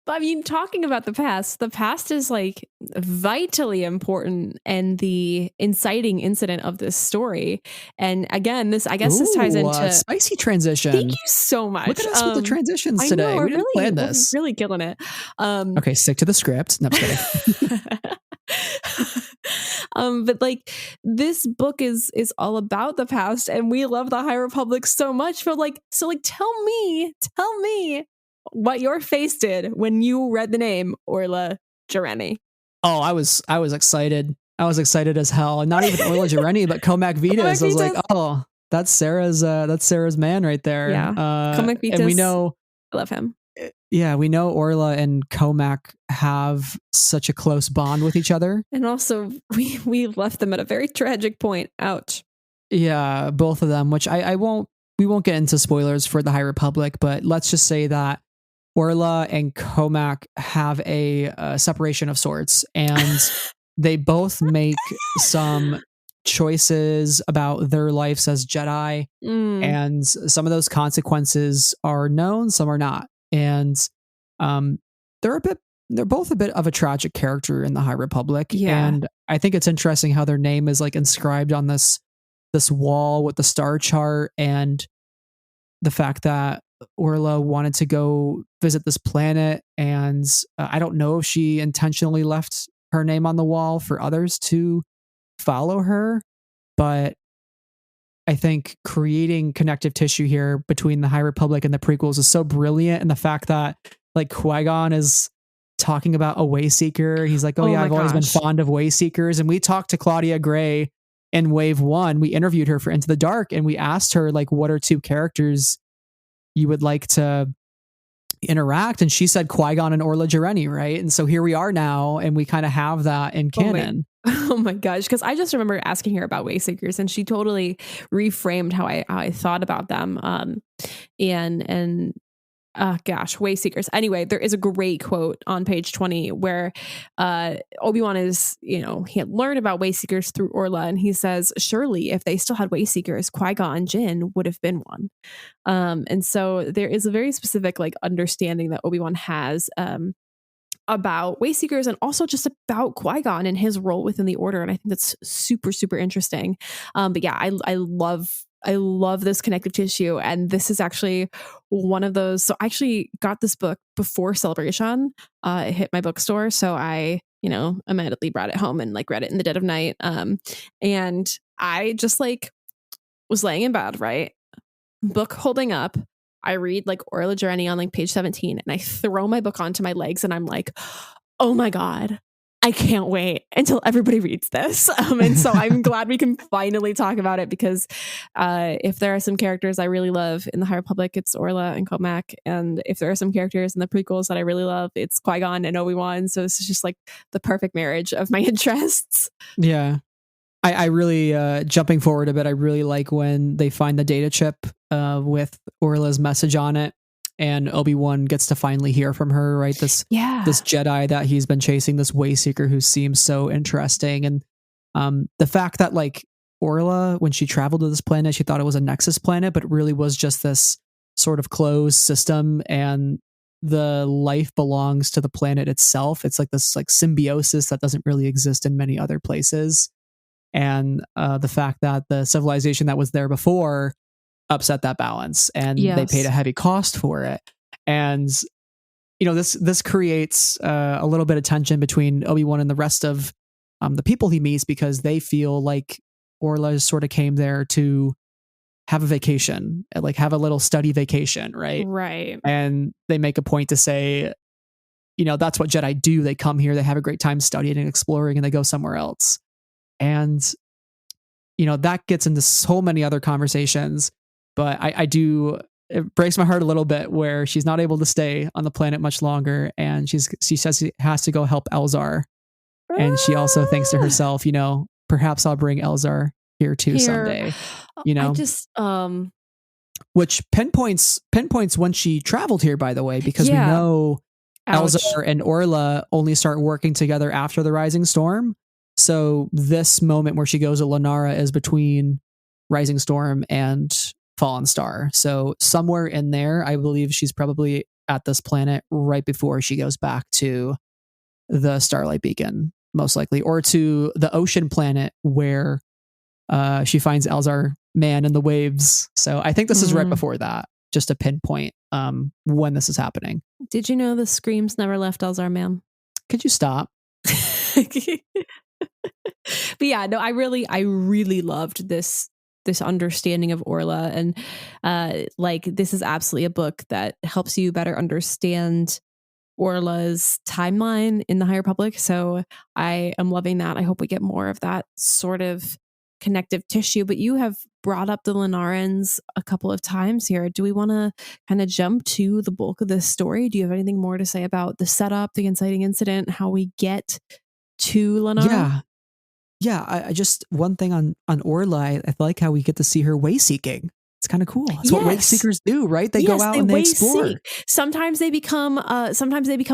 But I mean, talking about the past is like vitally important and the inciting incident of this story. And again, this ties into spicy transition. Thank you so much. Look at us with the transitions today. We didn't plan this. We're really killing it. Okay, stick to the script. No, I'm kidding. But like this book is all about the past, and we love the High Republic so much. But tell me what your face did when you read the name Orla Jareni. Oh, I was excited. I was excited as hell. And not even Orla Jareni, but Comac Vitas. I was like, oh, that's Sarah's man right there. Yeah. Comac Vitas. And we know, I love him. Yeah, we know Orla and Comac have such a close bond with each other. And also we left them at a very tragic point. Ouch. Yeah, both of them, which we won't get into spoilers for the High Republic, but let's just say that Orla and Comac have a separation of sorts, and they both make some choices about their lives as Jedi, and some of those consequences are known, some are not. And they're both a bit of a tragic character in the High Republic. Yeah. And I think it's interesting how their name is like inscribed on this wall with the star chart, and the fact that Orla wanted to go visit this planet, and I don't know if she intentionally left her name on the wall for others to follow her, but I think creating connective tissue here between the High Republic and the prequels is so brilliant. And the fact that like Qui-Gon is talking about a Wayseeker. He's like, I've always been fond of Wayseekers. And we talked to Claudia Gray in Wave 1. We interviewed her for Into the Dark, and we asked her like, what are 2 characters you would like to interact? And she said Qui-Gon and Orla Jareni, right? And so here we are now, and we kind of have that in canon. Oh my gosh, because I just remember asking her about Wayseekers, and she totally reframed how I thought about them. Wayseekers. Anyway, there is a great quote on page 20 where Obi-Wan is, he had learned about Wayseekers through Orla, and he says, surely if they still had Wayseekers, Qui-Gon and Jinn would have been one. And so there is a very specific like understanding that Obi-Wan has about Wayseekers, and also just about Qui-Gon and his role within the Order. And I think that's super, super interesting. But yeah, I love this connective tissue. And this is actually one of those. So I actually got this book before Celebration. It hit my bookstore. So I, immediately brought it home and like read it in the dead of night. And I just like was laying in bed, right? Book holding up. I read like Orla Jareni on like page 17, and I throw my book onto my legs, and I'm like, oh my God, I can't wait until everybody reads this. And so I'm glad we can finally talk about it, because if there are some characters I really love in the High Republic, it's Orla and Comac. And if there are some characters in the prequels that I really love, it's Qui-Gon and Obi-Wan. So this is just like the perfect marriage of my interests. Yeah. I really, jumping forward a bit, I really like when they find the data chip with Orla's message on it, and Obi-Wan gets to finally hear from her, right? This Jedi that he's been chasing, this Wayseeker who seems so interesting. And the fact that like Orla, when she traveled to this planet, she thought it was a Nexus planet, but it really was just this sort of closed system, and the life belongs to the planet itself. It's like this like symbiosis that doesn't really exist in many other places. And the fact that the civilization that was there before upset that balance, and they paid a heavy cost for it. And this creates a little bit of tension between Obi-Wan and the rest of the people he meets, because they feel like Orla sort of came there to have a vacation, like have a little study vacation, right? And they make a point to say, that's what Jedi do. They come here, they have a great time studying and exploring, and they go somewhere else. And, that gets into so many other conversations, but it breaks my heart a little bit where she's not able to stay on the planet much longer. And she says she has to go help Elzar. And she also thinks to herself, perhaps I'll bring Elzar here too someday, I just, which pinpoints when she traveled here, by the way, because we know Elzar and Orla only start working together after the Rising Storm. So this moment where she goes to Lenara is between Rising Storm and Fallen Star. So somewhere in there, I believe she's probably at this planet right before she goes back to the Starlight Beacon, most likely, or to the ocean planet where she finds Elzar Man in the waves. So I think this is right before that, just to pinpoint when this is happening. Did you know the screams never left Elzar Man? Could you stop? But yeah, no, I really loved this understanding of Orla, and like this is absolutely a book that helps you better understand Orla's timeline in the High Republic. So I am loving that. I hope we get more of that sort of connective tissue. But you have brought up the Lenahrans a couple of times here. Do we want to kind of jump to the bulk of this story? Do you have anything more to say about the setup, the inciting incident, how we get to Lenara? Yeah. I just, one thing on Orla, I like how we get to see her way seeking. It's kind of cool. It's what way seekers do, right? They go out and they explore. Sometimes they become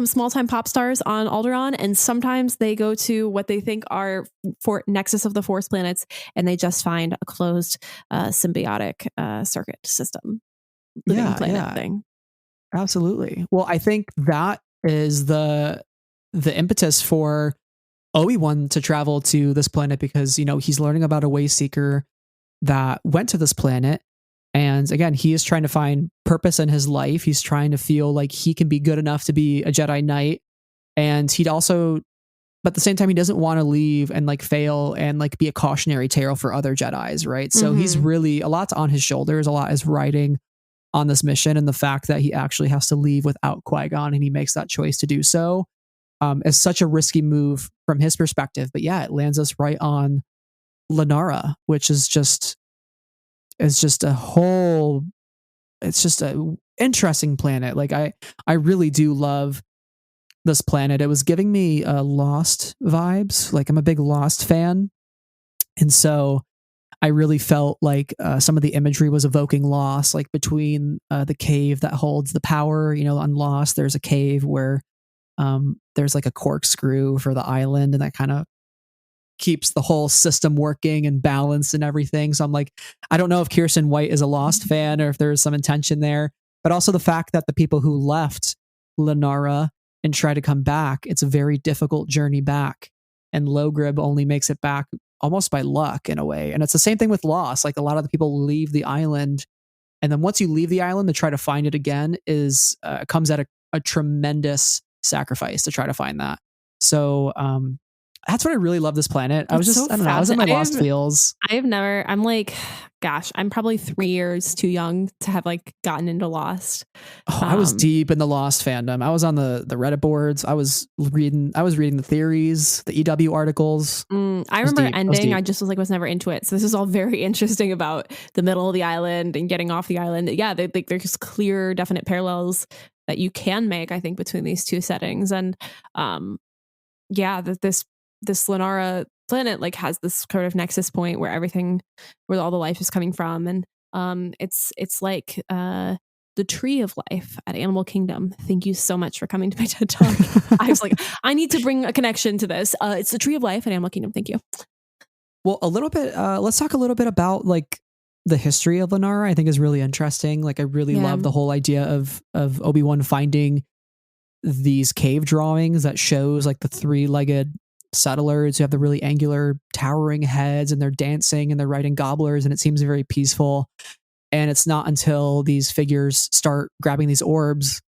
small time pop stars on Alderaan, and sometimes they go to what they think are for Nexus of the Force planets, and they just find a closed symbiotic circuit system living planet thing. Absolutely. Well, I think that is the impetus for Obi-Wan to travel to this planet, because he's learning about a way seeker that went to this planet. And again, he is trying to find purpose in his life. He's trying to feel like he can be good enough to be a Jedi Knight. And he'd also, but at the same time, he doesn't want to leave and fail and be a cautionary tale for other Jedis, right? So he's really, a lot's on his shoulders. A lot is riding on this mission. And the fact that he actually has to leave without Qui-Gon, and he makes that choice to do so, is such a risky move from his perspective. But yeah, it lands us right on Lenara, which is just a interesting planet. I really do love this planet. It was giving me Lost vibes. I'm a big Lost fan. And so I really felt like some of the imagery was evoking Lost, between the cave that holds the power, on Lost, there's a cave where there's a corkscrew for the island, and that kind of keeps the whole system working and balanced and everything. So I'm I don't know if Kiersten White is a Lost fan or if there's some intention there, but also the fact that the people who left Lenara and try to come back, it's a very difficult journey back. And Logrib only makes it back almost by luck in a way. And it's the same thing with Lost. A lot of the people leave the island, and then once you leave the island to try to find it again comes at a tremendous sacrifice to try to find that. So, that's what I really love this planet. I was I don't know, I was in my Lost feels. I'm probably 3 years too young to have gotten into Lost. I was deep in the Lost fandom. I was on the Reddit boards. I was reading the theories, the EW articles. I remember ending. I just was never into it. So this is all very interesting about the middle of the island and getting off the island. Yeah, there's clear, definite parallels that you can make, I think, between these two settings. And this Lenara planet has this sort of nexus point where all the life is coming from, and it's the tree of life at Animal Kingdom. Thank you so much for coming to my TED Talk. I was I need to bring a connection to this. It's the tree of life at Animal Kingdom. Thank you. Well, a little bit. Let's talk a little bit about the history of Lenara. I think is really interesting. I really love the whole idea of Obi-Wan finding these cave drawings that shows the three-legged settlers who have the really angular towering heads, and they're dancing and they're riding gobblers, and it seems very peaceful. And it's not until these figures start grabbing these orbs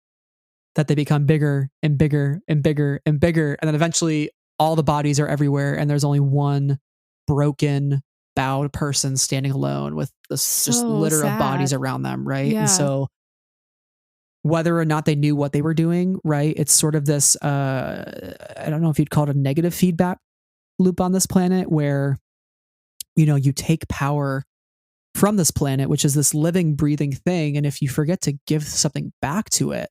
that they become bigger and bigger and bigger and bigger, and then eventually all the bodies are everywhere, and there's only one broken bowed person standing alone with this just litter of bodies around them, right? And so whether or not they knew what they were doing, right? It's sort of this, I don't know if you'd call it a negative feedback loop on this planet, where, you take power from this planet, which is this living, breathing thing. And if you forget to give something back to it,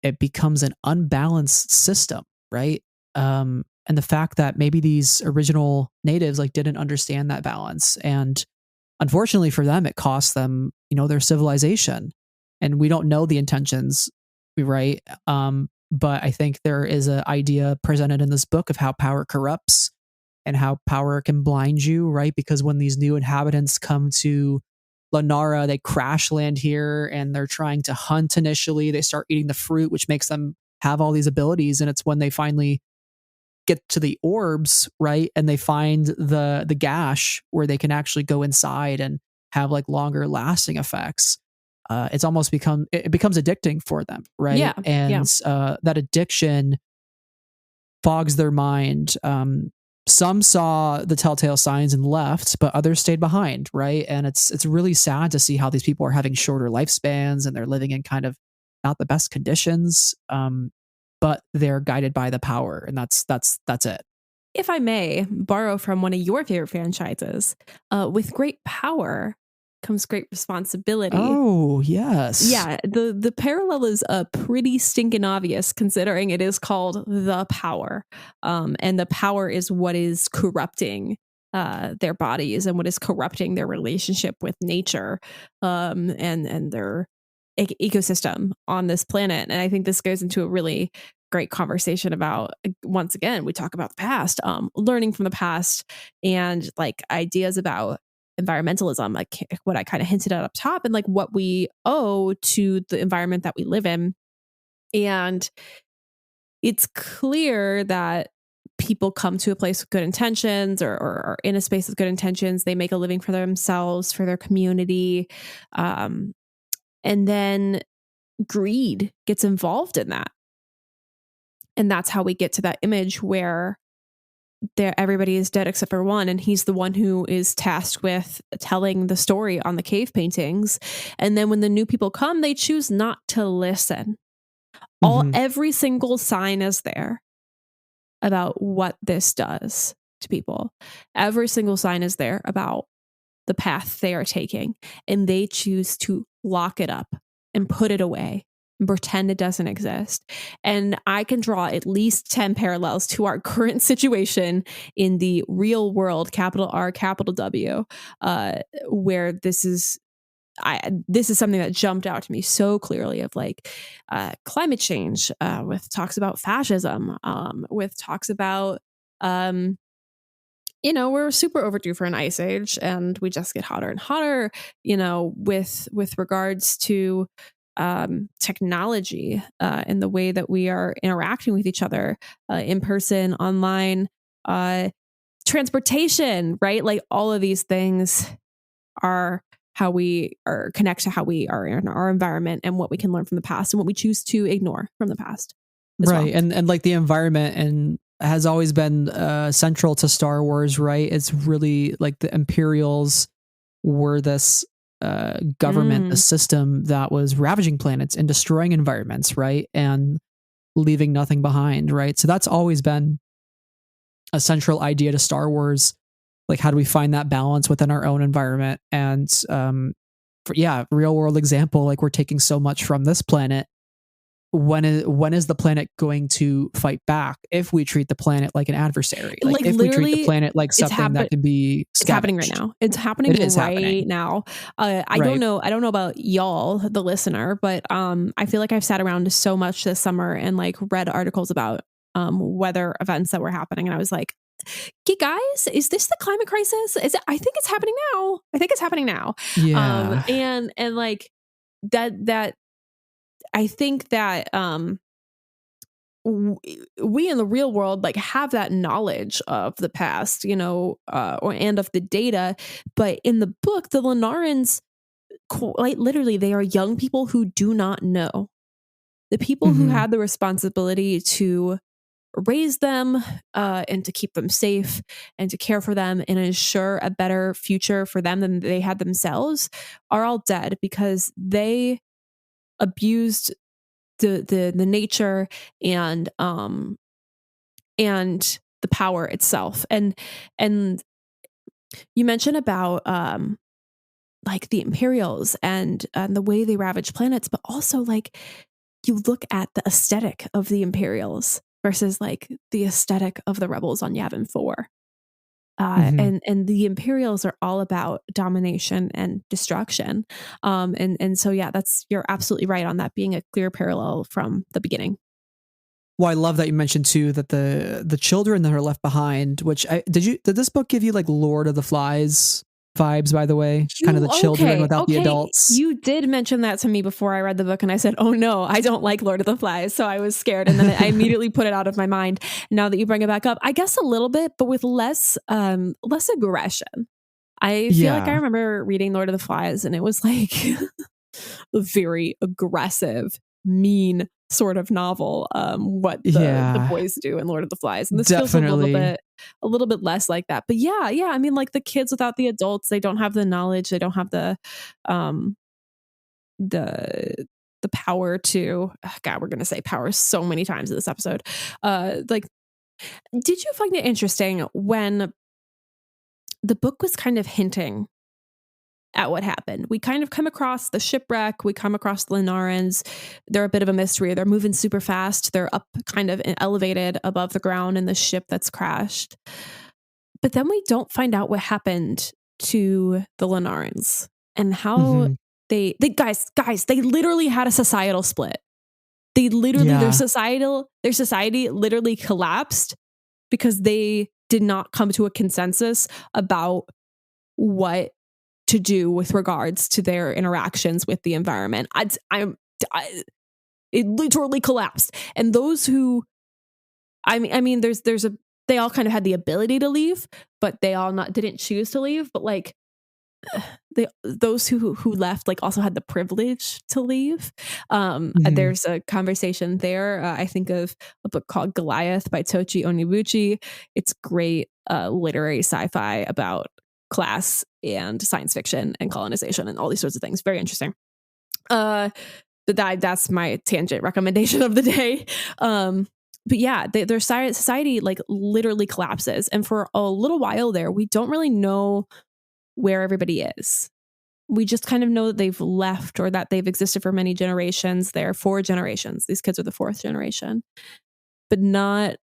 it becomes an unbalanced system, right? And the fact that maybe these original natives didn't understand that balance. And unfortunately for them, it cost them, their civilization. And we don't know the intentions, right? But I think there is an idea presented in this book of how power corrupts and how power can blind you, right? Because when these new inhabitants come to Lenara, they crash land here and they're trying to hunt initially. They start eating the fruit, which makes them have all these abilities. And it's when they finally get to the orbs, right? And they find the gash where they can actually go inside and have longer lasting effects. It becomes addicting for them, right? Yeah, and that addiction fogs their mind. Some saw the telltale signs and left, but others stayed behind, right? And it's really sad to see how these people are having shorter lifespans and they're living in kind of not the best conditions. but they're guided by the power, and that's it. If I may borrow from one of your favorite franchises, with great power comes great responsibility. Oh, yes. Yeah, the parallel is pretty stinking obvious considering it is called the power. And the power is what is corrupting their bodies and what is corrupting their relationship with nature, and their ecosystem on this planet. And I think this goes into a really great conversation about, once again, we talk about the past, learning from the past, and like ideas about environmentalism, like what I kind of hinted at up top, and like what we owe to the environment that we live in. And it's clear that people come to a place with good intentions, or are in a space with good intentions. They make a living for themselves, for their community. And then greed gets involved in that. And that's how we get to that image where everybody is dead except for one, and he's the one who is tasked with telling the story on the cave paintings. And then when the new people come, they choose not to listen. Every single sign is there about what this does to people. Every single sign is there about the path they are taking, and they choose to lock it up and put it away and pretend it doesn't exist. And I can draw at least 10 parallels to our current situation in the real world, capital R, capital W, where this is something that jumped out to me so clearly, of like climate change, with talks about fascism, with talks about, we're super overdue for an ice age and we just get hotter and hotter, with regards to technology, and the way that we are interacting with each other, in person, online, transportation, right? Like all of these things are how we are connect to how we are in our environment, and what we can learn from the past and what we choose to ignore from the past. Right. Well. And like the environment and has always been central to Star Wars, right? It's really like the Imperials were this government, a system that was ravaging planets and destroying environments, right? And leaving nothing behind, right? So that's always been a central idea to Star Wars. Like, how do we find that balance within our own environment? And real world example, like we're taking so much from this planet. When is the planet going to fight back if we treat the planet like an adversary? Like if we treat the planet like something that can be scavenged. It's happening right now. It's happening right now. I don't know about y'all, the listener, but I feel like I've sat around so much this summer and like read articles about weather events that were happening, and I was like, "Okay, guys, is this the climate crisis? I think it's happening now. Yeah. And like that. I think that we in the real world like have that knowledge of the past, and of the data, but in the book, the Lenahrans, like literally, they are young people who do not know. The people who had the responsibility to raise them, and to keep them safe and to care for them and ensure a better future for them than they had themselves, are all dead because they abused the nature and the power itself. And you mentioned about like the Imperials and the way they ravage planets, but also like you look at the aesthetic of the Imperials versus like the aesthetic of the rebels on Yavin 4. And the Imperials are all about domination and destruction. And so, yeah, you're absolutely right on that being a clear parallel from the beginning. Well, I love that you mentioned too that the children that are left behind, which did this book give you like Lord of the Flies vibes, by the way? Kind of the children without the adults. You did mention that to me before I read the book, and I said, "Oh no, I don't like Lord of the Flies." So I was scared, and then I immediately put it out of my mind. Now that you bring it back up, I guess a little bit, but with less aggression. I feel like I remember reading Lord of the Flies, and it was like a very aggressive, mean sort of novel. What the boys do in Lord of the Flies, and this feels a little bit less like that. But yeah. I mean, like the kids without the adults, they don't have the knowledge, they don't have the the power to, oh God, we're going to say power so many times in this episode. Like, did you find it interesting when the book was kind of hinting at what happened? We kind of come across the shipwreck. We come across the Lenahrans. They're a bit of a mystery. They're moving super fast. They're up kind of elevated above the ground in the ship that's crashed. But then we don't find out what happened to the Lenahrans and how they guys, they literally had a societal split. They literally, their society literally collapsed because they did not come to a consensus about what to do with regards to their interactions with the environment. It literally collapsed. And those who, they all kind of had the ability to leave, but they all didn't choose to leave. But like, those who left like also had the privilege to leave. There's a conversation there. I think of a book called Goliath by Tochi Onibuchi. It's great literary sci-fi about class and science fiction and colonization and all these sorts of things. Very interesting. That's my tangent recommendation of the day. But yeah, their society like literally collapses. And for a little while there, we don't really know where everybody is. We just kind of know that they've left or that they've existed for many generations. They're 4 generations. These kids are the 4th generation, but not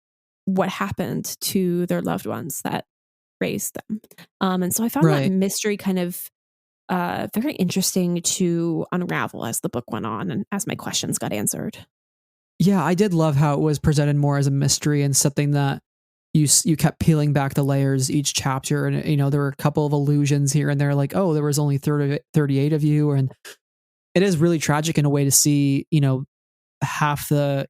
what happened to their loved ones that raised them. And so I found that mystery kind of very interesting to unravel as the book went on and as my questions got answered. Yeah, I did love how it was presented more as a mystery and something that you kept peeling back the layers each chapter. And, you know, there were a couple of allusions here and there, like, oh, there was only 38 of you. And it is really tragic in a way to see, you know, half the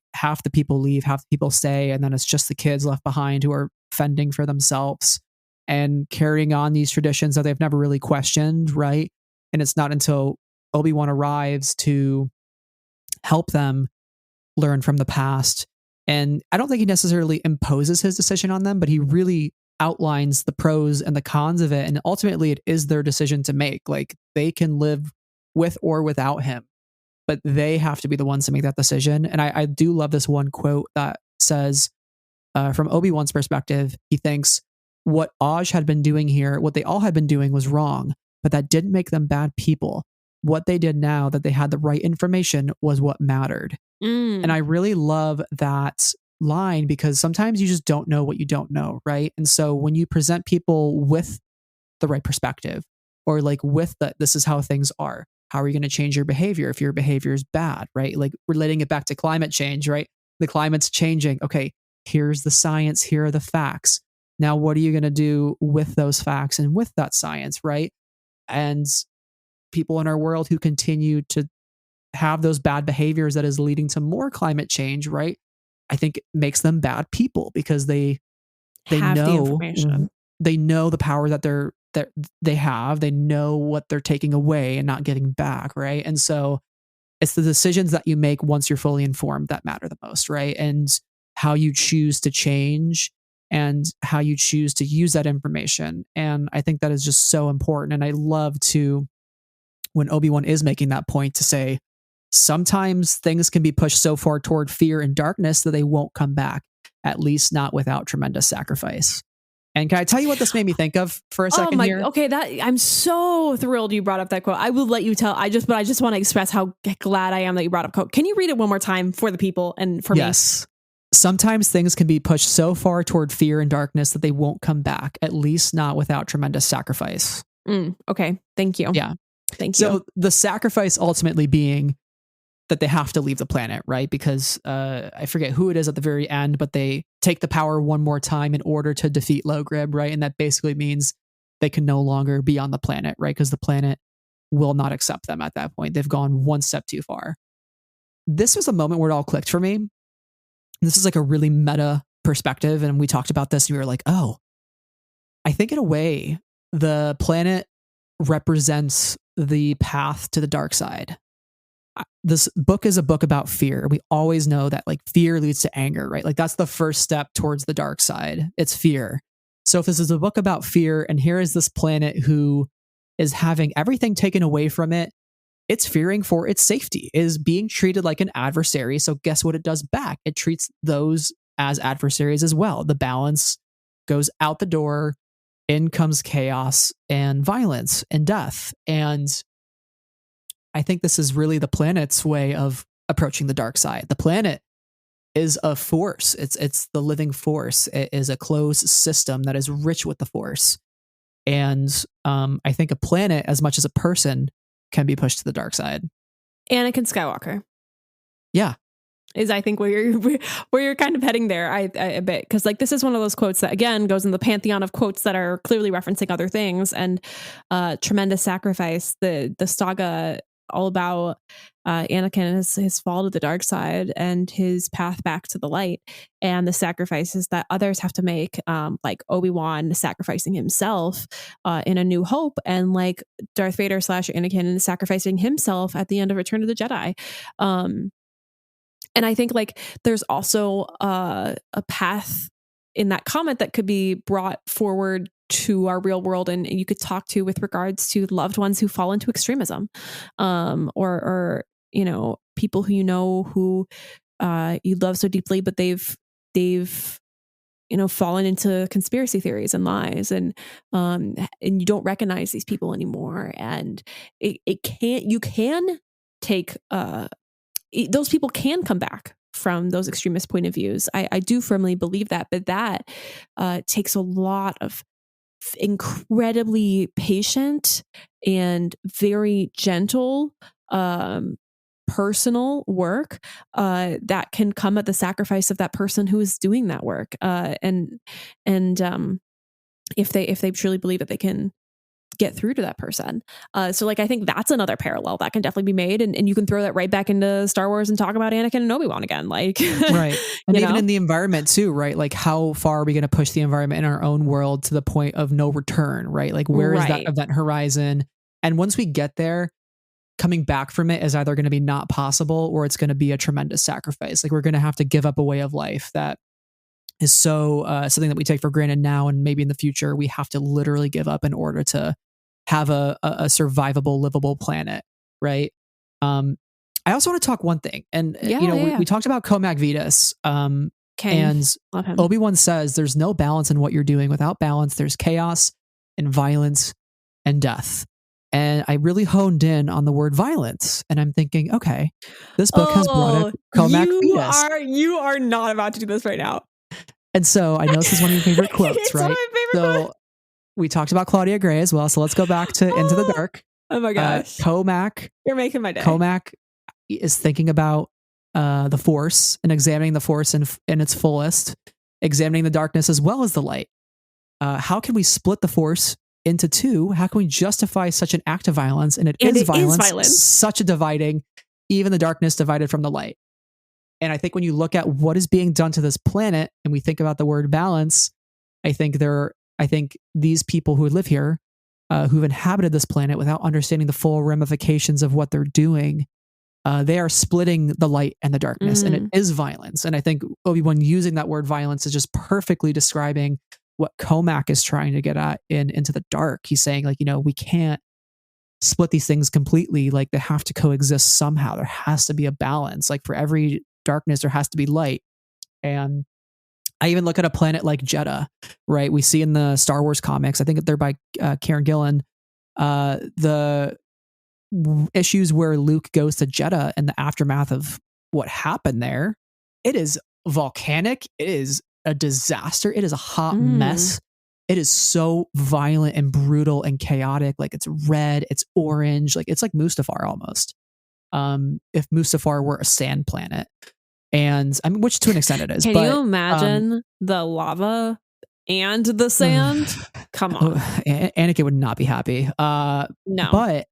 people leave, half the people stay. And then it's just the kids left behind who are fending for themselves and carrying on these traditions that they've never really questioned. Right. And it's not until Obi-Wan arrives to help them learn from the past. And I don't think he necessarily imposes his decision on them, but he really outlines the pros and the cons of it. And ultimately it is their decision to make. Like, they can live with or without him, but they have to be the ones to make that decision. And I do love this one quote that says, from Obi-Wan's perspective, he thinks what Oj had been doing here, what they all had been doing was wrong, but that didn't make them bad people. What they did now that they had the right information was what mattered. And I really love that line because sometimes you just don't know what you don't know, right? And so when you present people with the right perspective or like with this is how things are, how are you going to change your behavior if your behavior is bad, right? Like relating it back to climate change, right? The climate's changing. Okay, here's the science, here are the facts. Now, what are you going to do with those facts and with that science, right? And people in our world who continue to have those bad behaviors that is leading to more climate change, right? I think it makes them bad people because they have know the information. They know the power that they have. They know what they're taking away and not getting back, right? And so it's the decisions that you make once you're fully informed that matter the most, right? And how you choose to change and how you choose to use that information. And I think that is just so important. And I love to, when Obi-Wan is making that point, to say, sometimes things can be pushed so far toward fear and darkness that they won't come back, at least not without tremendous sacrifice. And can I tell you what this made me think of for a second here? Okay, I'm so thrilled you brought up that quote. I will let you tell. I just want to express how glad I am that you brought up quote. Can you read it one more time for the people and for me? Yes. Sometimes things can be pushed so far toward fear and darkness that they won't come back, at least not without tremendous sacrifice. Okay, thank you. Yeah. Thank you. So the sacrifice ultimately being that they have to leave the planet, right? Because I forget who it is at the very end, but they take the power one more time in order to defeat Logrib, right? And that basically means they can no longer be on the planet, right? Because the planet will not accept them at that point. They've gone one step too far. This was a moment where it all clicked for me. This is like a really meta perspective. And we talked about this and we were like, oh, I think in a way, the planet represents the path to the dark side. This book is a book about fear. We always know that like fear leads to anger, right? Like that's the first step towards the dark side. It's fear. So if this is a book about fear and here is this planet who is having everything taken away from it, it's fearing for its safety, is being treated like an adversary. So guess what it does back? It treats those as adversaries as well. The balance goes out the door, in comes chaos and violence and death. And I think this is really the planet's way of approaching the dark side. The planet is a force. It's the living force. It is a closed system that is rich with the force. And I think a planet, as much as a person, can be pushed to the dark side. Anakin Skywalker. Yeah. Is I think where you're kind of heading there a bit, because like this is one of those quotes that again goes in the pantheon of quotes that are clearly referencing other things, and tremendous sacrifice, the saga all about Anakin and his fall to the dark side and his path back to the light, and the sacrifices that others have to make, like Obi-Wan sacrificing himself in A New Hope, and like Darth Vader / Anakin sacrificing himself at the end of Return of the Jedi. And I think like there's also a path in that comment that could be brought forward to our real world, and you could talk to with regards to loved ones who fall into extremism, or you know, people who who you love so deeply, but they've you know, fallen into conspiracy theories and lies, and you don't recognize these people anymore, and you can take those people can come back from those extremist point of views. I do firmly believe that, but that takes a lot of incredibly patient and very gentle personal work that can come at the sacrifice of that person who is doing that work, and if they truly believe that they can get through to that person. So like I think that's another parallel that can definitely be made, and you can throw that right back into Star Wars and talk about Anakin and Obi-Wan again, like right. And even know? in the environment too, right? Like how far are we going to push the environment in our own world to the point of no return, right? Like where is that event horizon? And once we get there, coming back from it is either going to be not possible, or it's going to be a tremendous sacrifice. Like we're going to have to give up a way of life that is so something that we take for granted now, and maybe in the future we have to literally give up in order to have a survivable, livable planet, right? I also want to talk one thing, and we talked about Comac Vetus, and Obi-Wan says there's no balance in what you're doing. Without balance, there's chaos and violence and death. And I really honed in on the word violence, and I'm thinking, okay, this book has brought up Comac Vetus. You are not about to do this right now. And so I know this is one of your favorite quotes, it's right? One of my favorite quotes. We talked about Claudia Gray as well, so let's go back to Into the Dark. Oh my gosh. Comac. You're making my day. Comac is thinking about the Force and examining the Force in its fullest, examining the darkness as well as the light. How can we split the Force into two? How can we justify such an act of violence? And it is violence, such a dividing, even the darkness divided from the light. And I think when you look at what is being done to this planet and we think about the word balance, I think these people who live here, who've inhabited this planet without understanding the full ramifications of what they're doing, they are splitting the light and the darkness, and it is violence. And I think Obi-Wan using that word violence is just perfectly describing what Comac is trying to get at in Into the Dark. He's saying, like, we can't split these things completely. Like, they have to coexist somehow. There has to be a balance. Like, for every darkness, there has to be light. And I even look at a planet like Jeddah, right? We see in the Star Wars comics, I think they're by Karen Gillan, the issues where Luke goes to Jeddah and the aftermath of what happened there. It is volcanic. It is a disaster. It is a hot mess. It is so violent and brutal and chaotic. Like, it's red, it's orange. Like, it's like Mustafar almost. If Mustafar were a sand planet. And I mean, which to an extent it is. Can you imagine the lava and the sand? Come on. Anakin would not be happy. No. But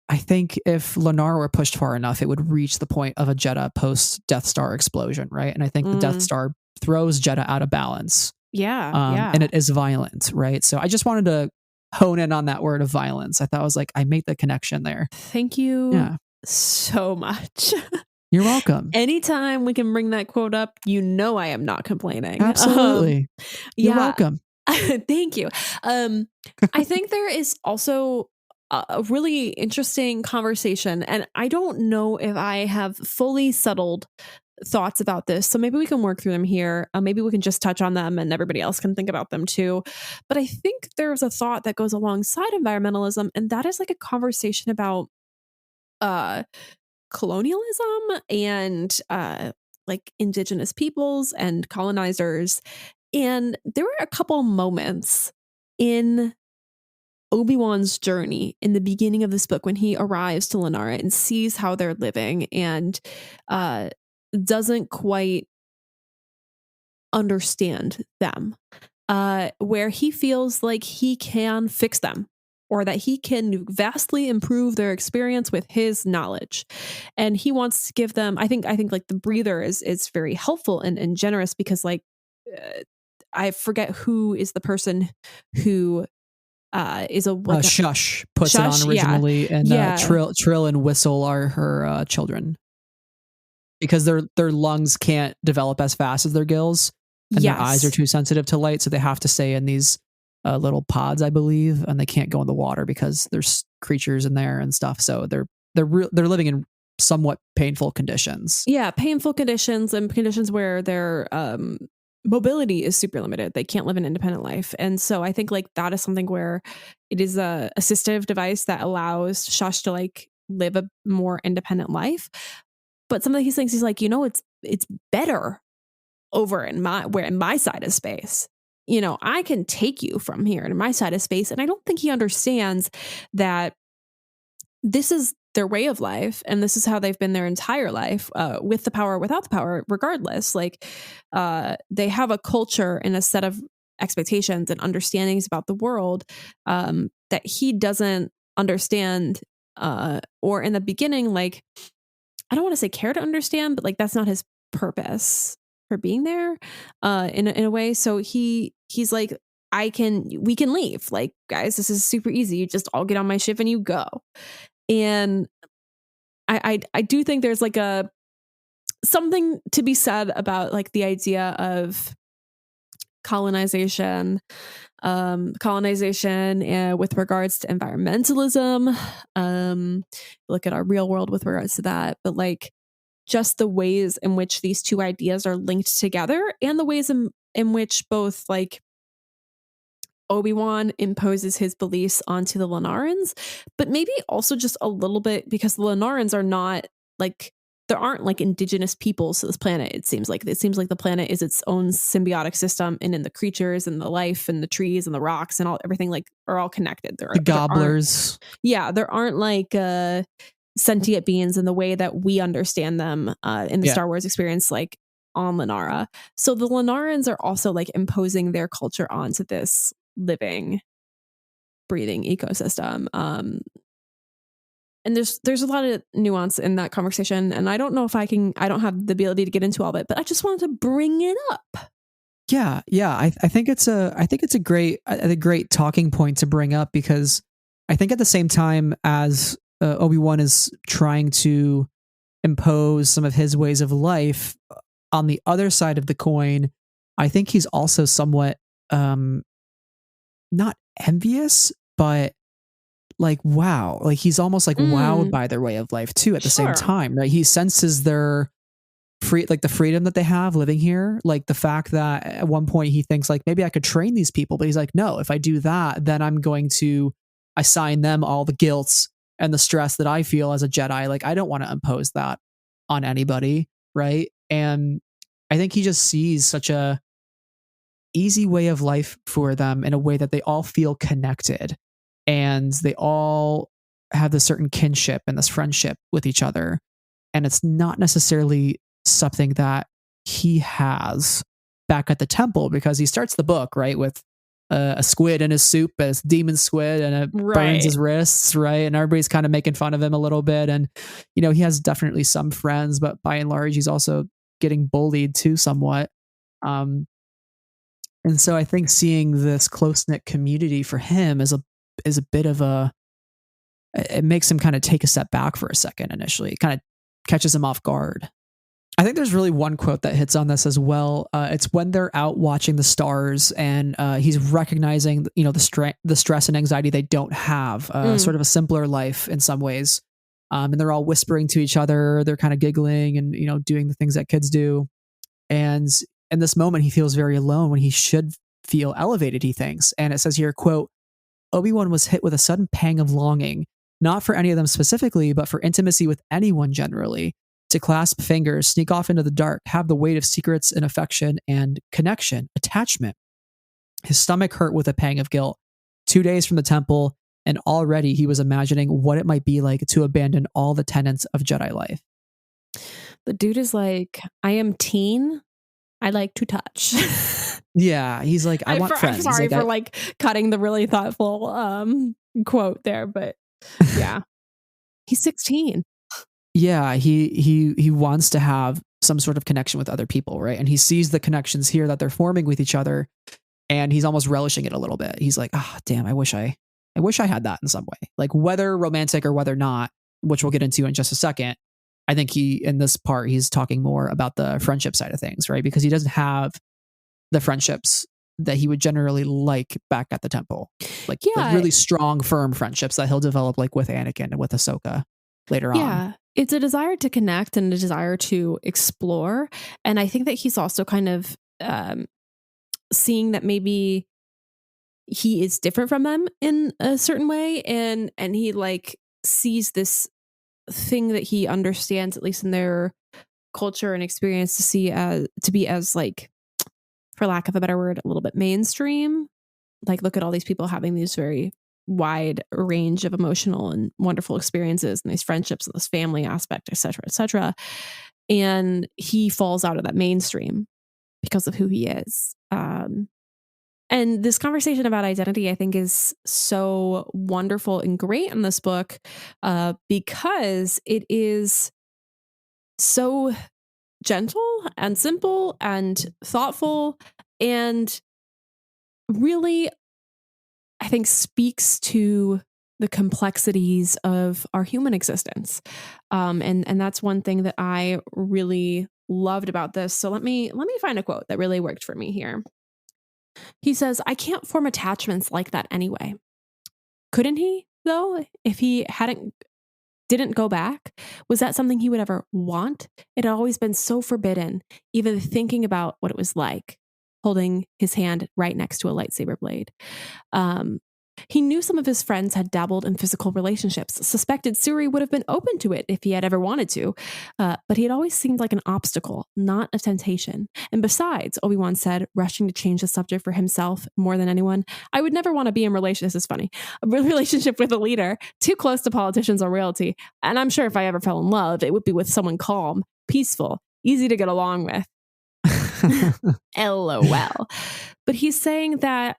I think if Lennar were pushed far enough, it would reach the point of a Jeddah post Death Star explosion, right? And I think the Death Star throws Jeddah out of balance. Yeah. And it is violent, right? So I just wanted to hone in on that word of violence. I thought I was like, I made the connection there. Thank you so much. You're welcome. Anytime we can bring that quote up, I am not complaining. Absolutely. You're welcome. Thank you. I think there is also a really interesting conversation. And I don't know if I have fully settled thoughts about this. So maybe we can work through them here. Maybe we can just touch on them and everybody else can think about them too. But I think there's a thought that goes alongside environmentalism, and that is like a conversation about colonialism and like indigenous peoples and colonizers. And there were a couple moments in Obi-Wan's journey in the beginning of this book when he arrives to Lenara and sees how they're living and doesn't quite understand them, where he feels like he can fix them or that he can vastly improve their experience with his knowledge. And he wants to give them, I think like the breather is very helpful and generous, because like, I forget who is the person who is a like Shush puts Shush, it on originally, and Trill and Whistle are her children, because their lungs can't develop as fast as their gills, and their eyes are too sensitive to light, so they have to stay in these little pods, I believe, and they can't go in the water because there's creatures in there and stuff. So they're living in somewhat painful conditions. Yeah, painful conditions, and conditions where their mobility is super limited. They can't live an independent life. And so I think like that is something where it is a assistive device that allows Shush to like live a more independent life. But some of these things he's like, it's better over in my side of space. I can take you from here to my side of space. And I don't think he understands that this is their way of life, and this is how they've been their entire life, with the power, without the power, regardless. Like they have a culture and a set of expectations and understandings about the world that he doesn't understand, or in the beginning, like, I don't want to say care to understand, but like that's not his purpose for being there in a way. So he's like, we can leave. Like, guys, this is super easy. You just all get on my ship and you go. And I do think there's like something to be said about like the idea of colonization with regards to environmentalism. Look at our real world with regards to that, but like just the ways in which these two ideas are linked together, and the ways in which both like Obi-Wan imposes his beliefs onto the Lenahrans, but maybe also just a little bit because the Lenahrans are not like, there aren't like indigenous peoples to this planet. It seems like the planet is its own symbiotic system, and in the creatures and the life and the trees and the rocks and everything like are all connected. The gobblers. There aren't like sentient beings in the way that we understand them in the Star Wars experience, like on Lenara. So the Lenahrans are also like imposing their culture onto this living, breathing ecosystem. And there's a lot of nuance in that conversation, and I don't know if I don't have the ability to get into all of it, but I just wanted to bring it up. Yeah. I think it's a great talking point to bring up, because I think at the same time as Obi-Wan is trying to impose some of his ways of life, on the other side of the coin, I think he's also somewhat not envious, but like, wow, like he's almost like wowed by their way of life too at the same time, right? He senses their the freedom that they have living here, like the fact that at one point he thinks like, maybe I could train these people, but he's like, no, if I do that, then I'm going to assign them all the guilt and the stress that I feel as a Jedi. Like, I don't want to impose that on anybody, right? And I think he just sees such a easy way of life for them, in a way that they all feel connected, and they all have this certain kinship and this friendship with each other. And it's not necessarily something that he has back at the temple, because he starts the book, right, with a squid in his soup, a demon squid, and it burns his wrists, right? And everybody's kind of making fun of him a little bit. And, he has definitely some friends, but by and large, he's also getting bullied too somewhat. And so I think seeing this close-knit community for him is a bit of it makes him kind of take a step back for a second initially. It kind of catches him off guard. I think there's really one quote that hits on this as well. It's when they're out watching the stars, and he's recognizing, the stress and anxiety they don't have, sort of a simpler life in some ways. And they're all whispering to each other. They're kind of giggling and, doing the things that kids do. And in this moment, he feels very alone when he should feel elevated, he thinks. And it says here, quote, Obi-Wan was hit with a sudden pang of longing, not for any of them specifically, but for intimacy with anyone generally. To clasp fingers, sneak off into the dark, have the weight of secrets and affection and connection, attachment. His stomach hurt with a pang of guilt. 2 days from the temple, and already he was imagining what it might be like to abandon all the tenets of Jedi life. The dude is like, I am teen. I like to touch. Yeah, he's like, I want friends. I'm sorry for cutting the really thoughtful quote there, but yeah, he's 16. Yeah, he wants to have some sort of connection with other people, right? And he sees the connections here that they're forming with each other, and he's almost relishing it a little bit. He's like, damn, I wish I had that in some way. Like, whether romantic or whether not, which we'll get into in just a second. I think in this part, he's talking more about the friendship side of things, right? Because he doesn't have the friendships that he would generally like back at the temple. Like really strong, firm friendships that he'll develop like with Anakin and with Ahsoka later on. Yeah. It's a desire to connect and a desire to explore. And I think that he's also kind of seeing that maybe he is different from them in a certain way. And he sees this thing that he understands, at least in their culture and experience, to be as for lack of a better word, a little bit mainstream. Like, look at all these people having these very wide range of emotional and wonderful experiences and these friendships and this family aspect, et cetera, et cetera. And he falls out of that mainstream because of who he is. And this conversation about identity, I think, is so wonderful and great in this book because it is so gentle and simple and thoughtful and really, I think, speaks to the complexities of our human existence. And that's one thing that I really loved about this. So let me find a quote that really worked for me here. He says, I can't form attachments like that anyway. Couldn't he, though, if he didn't go back? Was that something he would ever want? It had always been so forbidden, even thinking about what it was like, holding his hand right next to a lightsaber blade. He knew some of his friends had dabbled in physical relationships, suspected Suri would have been open to it if he had ever wanted to, but he had always seemed like an obstacle, not a temptation. And besides, Obi-Wan said, rushing to change the subject for himself more than anyone, I would never want to be in this is funny, a relationship with a leader too close to politicians or royalty. And I'm sure if I ever fell in love, it would be with someone calm, peaceful, easy to get along with. LOL. But he's saying that,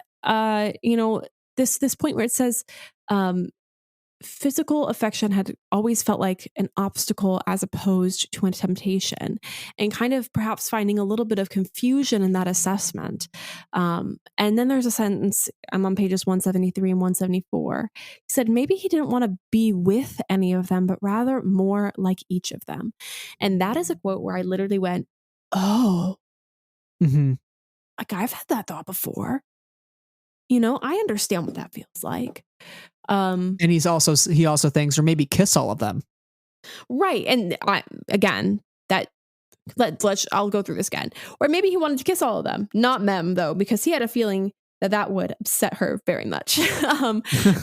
this point where it says physical affection had always felt like an obstacle as opposed to a temptation, and kind of perhaps finding a little bit of confusion in that assessment. And then there's a sentence, I'm on pages 173 and 174. He said maybe he didn't want to be with any of them, but rather more like each of them. And that is a quote where I literally went, oh, like I've had that thought before. I understand what that feels like. And he also thinks, or maybe kiss all of them. Right. And I'll go through this again. Or maybe he wanted to kiss all of them, not Mem though, because he had a feeling that would upset her very much.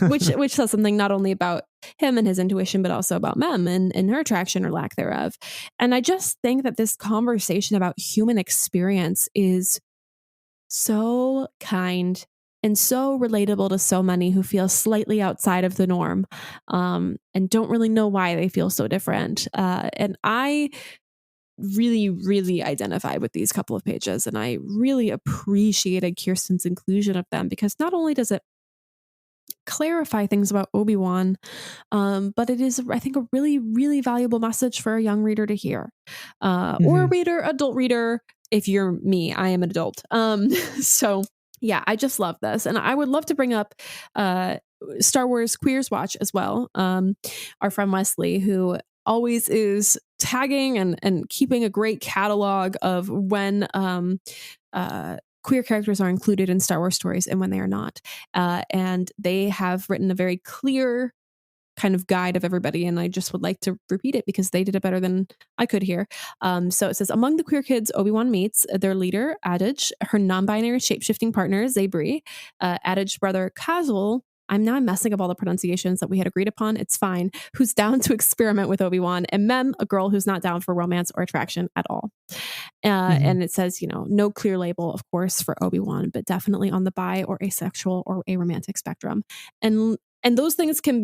Which says something not only about him and his intuition, but also about Mem and her attraction or lack thereof. And I just think that this conversation about human experience is so kind and so relatable to so many who feel slightly outside of the norm, and don't really know why they feel so different. And I really, really identified with these couple of pages, and I really appreciated Kiersten's inclusion of them, because not only does it clarify things about Obi-Wan, but it is, I think, a really, really valuable message for a young reader to hear, or a adult reader. If you're me, I am an adult. So yeah, I just love this. And I would love to bring up Star Wars Queers Watch as well. Our friend Wesley, who always is tagging and keeping a great catalog of when queer characters are included in Star Wars stories and when they are not. And they have written a very clear kind of guide of everybody, and I just would like to repeat it because they did it better than I could here. So it says, among the queer kids Obi-Wan meets, their leader, Adage, her non-binary shape-shifting partner, Zabri, Adage's brother, Kazul, I'm now messing up all the pronunciations that we had agreed upon, it's fine, who's down to experiment with Obi-Wan, and Mem, a girl who's not down for romance or attraction at all. And it says, no clear label, of course, for Obi-Wan, but definitely on the bi or asexual or aromantic spectrum. And those things can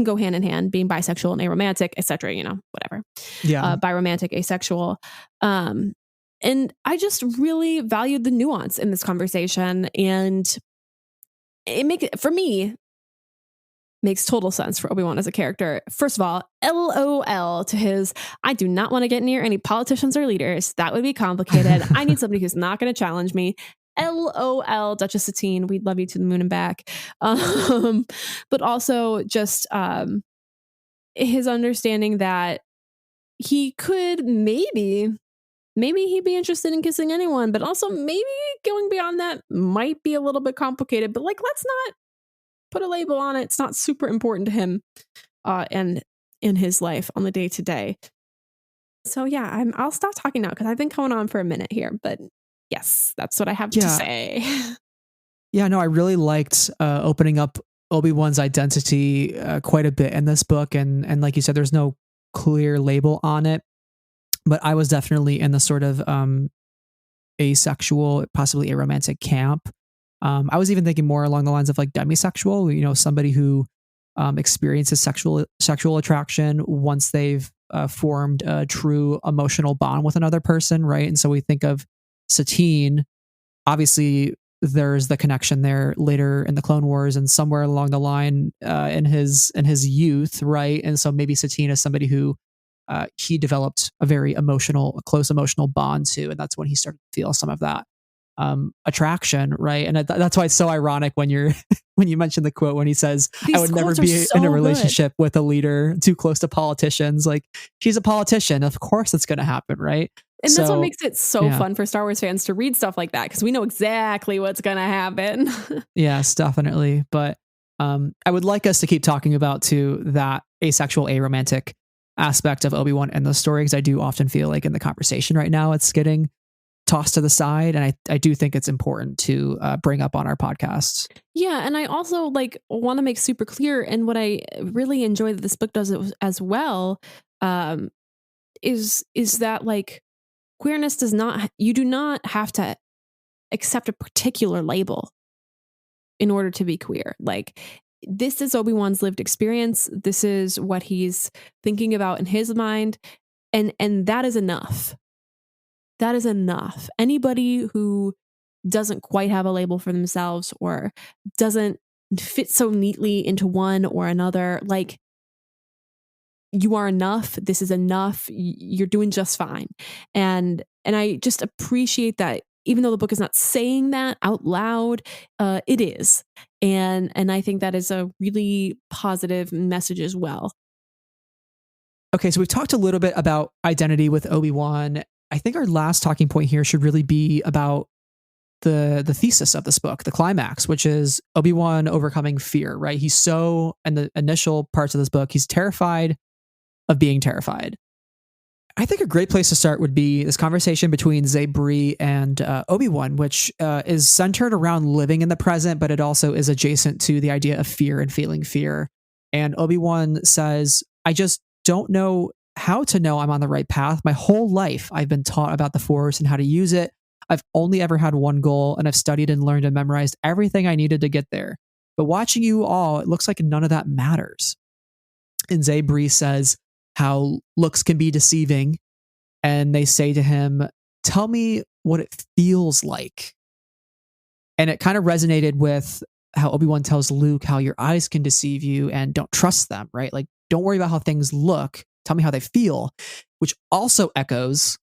go hand in hand, being bisexual and aromantic, etc. Whatever. Yeah. Biromantic, asexual. And I just really valued the nuance in this conversation, and for me, makes total sense for Obi-Wan as a character. First of all, LOL to his, I do not want to get near any politicians or leaders. That would be complicated. I need somebody who's not going to challenge me. LOL, Duchess Satine, we'd love you to the moon and back. But also just his understanding that he could maybe he'd be interested in kissing anyone, but also maybe going beyond that might be a little bit complicated. But let's not put a label on it. It's not super important to him and in his life on the day to day. So yeah, I'll stop talking now because I've been going on for a minute here, but yes, that's what I have to say. Yeah, no, I really liked opening up Obi-Wan's identity quite a bit in this book. And like you said, there's no clear label on it, but I was definitely in the sort of asexual, possibly aromantic camp. I was even thinking more along the lines of demisexual, somebody who experiences sexual attraction once they've formed a true emotional bond with another person, right? And so we think of Satine, obviously there's the connection there later in the Clone Wars and somewhere along the line in his youth, right? And so maybe Satine is somebody who he developed a very close emotional bond to, and that's when he started to feel some of that attraction, right? And that's why it's so ironic when you mentioned the quote when he says, These I would never be in a relationship with a leader too close to politicians. Like, she's a politician, of course it's going to happen, right? And that's what makes it so fun for Star Wars fans to read stuff like that, because we know exactly what's going to happen. Yes, definitely. But I would like us to keep talking about too that asexual, aromantic aspect of Obi-Wan in the story, because I do often feel like in the conversation right now it's getting tossed to the side, and I do think it's important to bring up on our podcasts. Yeah, and I also want to make super clear, and what I really enjoy that this book does as well is that queerness you do not have to accept a particular label in order to be queer. This is Obi-Wan's lived experience. This is what he's thinking about in his mind, and that is enough. That is enough. Anybody who doesn't quite have a label for themselves or doesn't fit so neatly into one or another, you are enough. This is enough. You're doing just fine. And I just appreciate that, even though the book is not saying that out loud, it is. And I think that is a really positive message as well. Okay, so we've talked a little bit about identity with Obi-Wan. I think our last talking point here should really be about the thesis of this book, the climax, which is Obi-Wan overcoming fear, right? He's so, in the initial parts of this book, he's terrified of being terrified. I think a great place to start would be this conversation between Zabri and Obi-Wan, which is centered around living in the present, but it also is adjacent to the idea of fear and feeling fear. And Obi-Wan says, I just don't know how to know I'm on the right path. My whole life, I've been taught about the Force and how to use it. I've only ever had one goal, and I've studied and learned and memorized everything I needed to get there. But watching you all, it looks like none of that matters. And Zabri says how looks can be deceiving. And they say to him, tell me what it feels like. And it kind of resonated with how Obi-Wan tells Luke how your eyes can deceive you and don't trust them, right? Don't worry about how things look. Tell me how they feel, which also echoes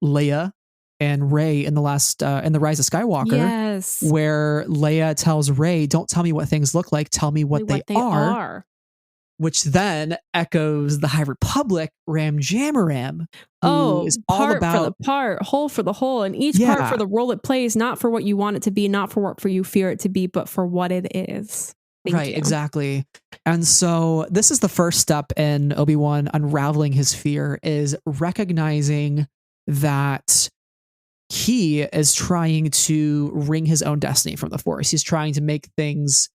Leia and Rey in the last in the Rise of Skywalker, yes, where Leia tells Rey, "Don't tell me what things look like. Tell me what they are." which then echoes the High Republic Ramjamaram, who Oh, is all part about for the part, whole for the whole, and each part for the role it plays, not for what you want it to be, not for what for you fear it to be, but for what it is. Thank you. Exactly. And so this is the first step in Obi-Wan unraveling his fear, is recognizing that he is trying to wring his own destiny from the Force. He's trying to make things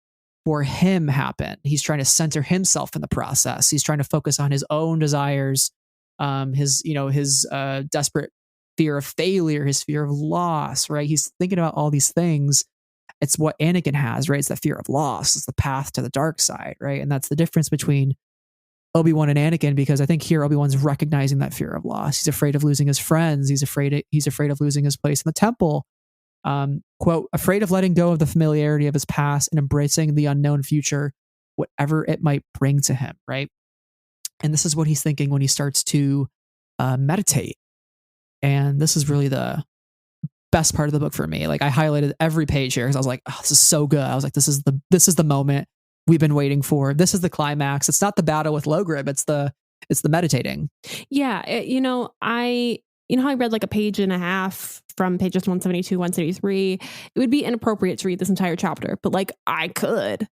for him happen. He's trying to center himself in the process. He's trying to focus on his own desires, his desperate fear of failure, his fear of loss, right? He's thinking about all these things. It's what Anakin has, right? It's that fear of loss. It's the path to the dark side, right? And that's the difference between Obi-Wan and Anakin, because I think here Obi-Wan's recognizing that fear of loss. He's afraid of losing his friends. He's afraid of losing his place in the temple. Quote, afraid of letting go of the familiarity of his past and embracing the unknown future, whatever it might bring to him, right? And this is what he's thinking when he starts to meditate. And this is really the best part of the book for me. Like, I highlighted every page here because I was like, oh, this is so good. I was like, this is the moment we've been waiting for. This is the climax. It's not the battle with Logrib. It's the meditating. Yeah. How I read like a page and a half from pages 172, 173. It would be inappropriate to read this entire chapter, but like I could.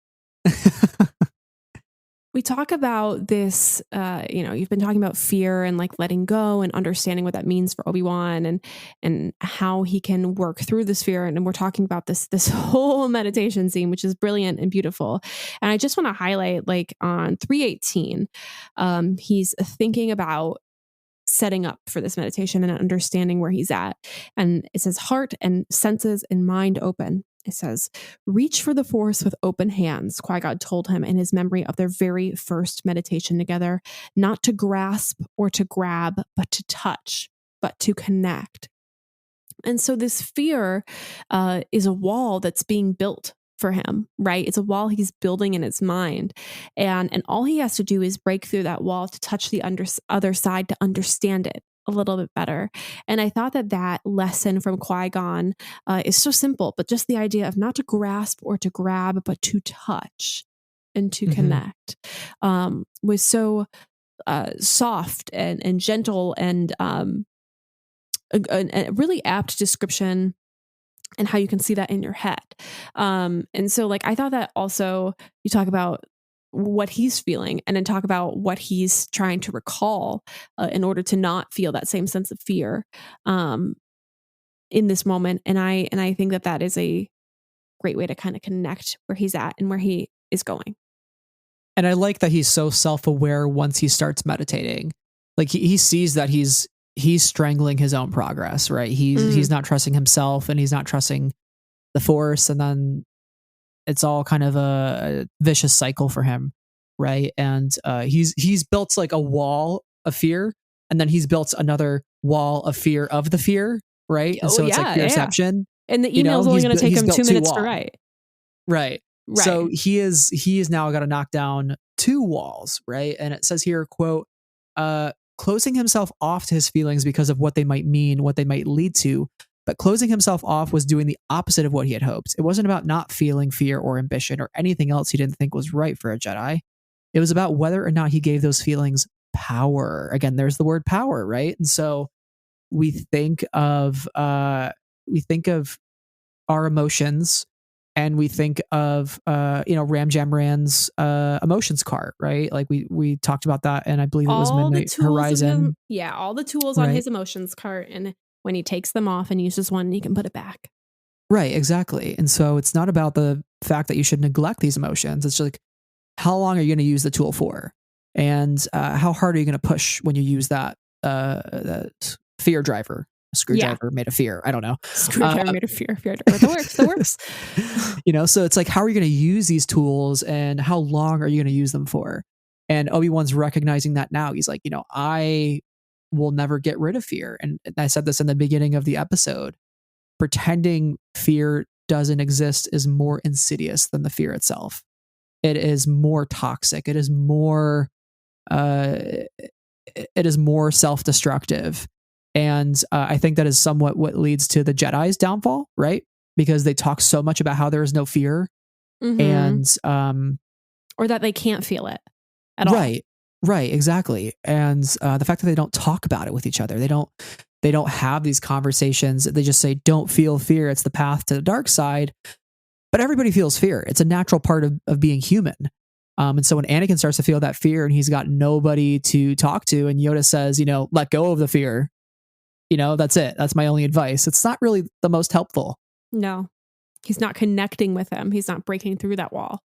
We talk about this, you've been talking about fear and like letting go and understanding what that means for Obi-Wan and how he can work through this fear. And we're talking about this whole meditation scene, which is brilliant and beautiful. And I just want to highlight, like on 318, he's thinking about setting up for this meditation and understanding where he's at. And it says heart and senses and mind open. It says, reach for the Force with open hands, Qui-Gon told him in his memory of their very first meditation together, not to grasp or to grab, but to touch, but to connect. And so this fear is a wall that's being built for him, right? It's a wall he's building in his mind. And all he has to do is break through that wall to touch the other side to understand it a little bit better. And I thought that lesson from Qui-Gon is so simple, but just the idea of not to grasp or to grab, but to touch and to connect was so soft and gentle and a really apt description and how you can see that in your head. And so like, I thought that also you talk about what he's feeling and then talk about what he's trying to recall in order to not feel that same sense of fear in this moment. And I think that is a great way to kind of connect where he's at and where he is going. And I like that he's so self-aware once he starts meditating. Like he sees that he's strangling his own progress, right? He's not trusting himself and he's not trusting the Force. And then it's all kind of a vicious cycle for him, right? And he's built like a wall of fear, and then he's built another wall of fear of the fear, right? And so it's like fearception. And the email's only going to take him 2 minutes to write. Right. So he is now got to knock down 2 walls, right? And it says here, quote, closing himself off to his feelings because of what they might mean, what they might lead to. But closing himself off was doing the opposite of what he had hoped. It wasn't about not feeling fear or ambition or anything else he didn't think was right for a Jedi. It was about whether or not he gave those feelings power. Again, there's the word power, right? And so we think of our emotions, and we think of Ramjamran's emotions cart, right? Like we talked about that, and I believe it was Midnight Horizon. All the tools on his emotions cart, and when he takes them off and uses one, he can put it back. Right, exactly. And so it's not about the fact that you should neglect these emotions. It's like, how long are you going to use the tool for? And how hard are you going to push when you use that fear driver? A screwdriver made of fear. I don't know. Screwdriver made of fear. Fear driver. That works. So it's like, how are you going to use these tools and how long are you going to use them for? And Obi-Wan's recognizing that now. He's like, I will never get rid of fear. And I said this in the beginning of the episode. Pretending fear doesn't exist is more insidious than the fear itself. It is more toxic. It is more self-destructive. And I think that is somewhat what leads to the Jedi's downfall, right? Because they talk so much about how there is no fear, and or that they can't feel it. at all. Right, exactly. And the fact that they don't talk about it with each other, they don't have these conversations. They just say, "Don't feel fear. It's the path to the dark side." But everybody feels fear. It's a natural part of being human. And so when Anakin starts to feel that fear and he's got nobody to talk to, and Yoda says, let go of the fear, that's it. That's my only advice. It's not really the most helpful. No, he's not connecting with him. He's not breaking through that wall.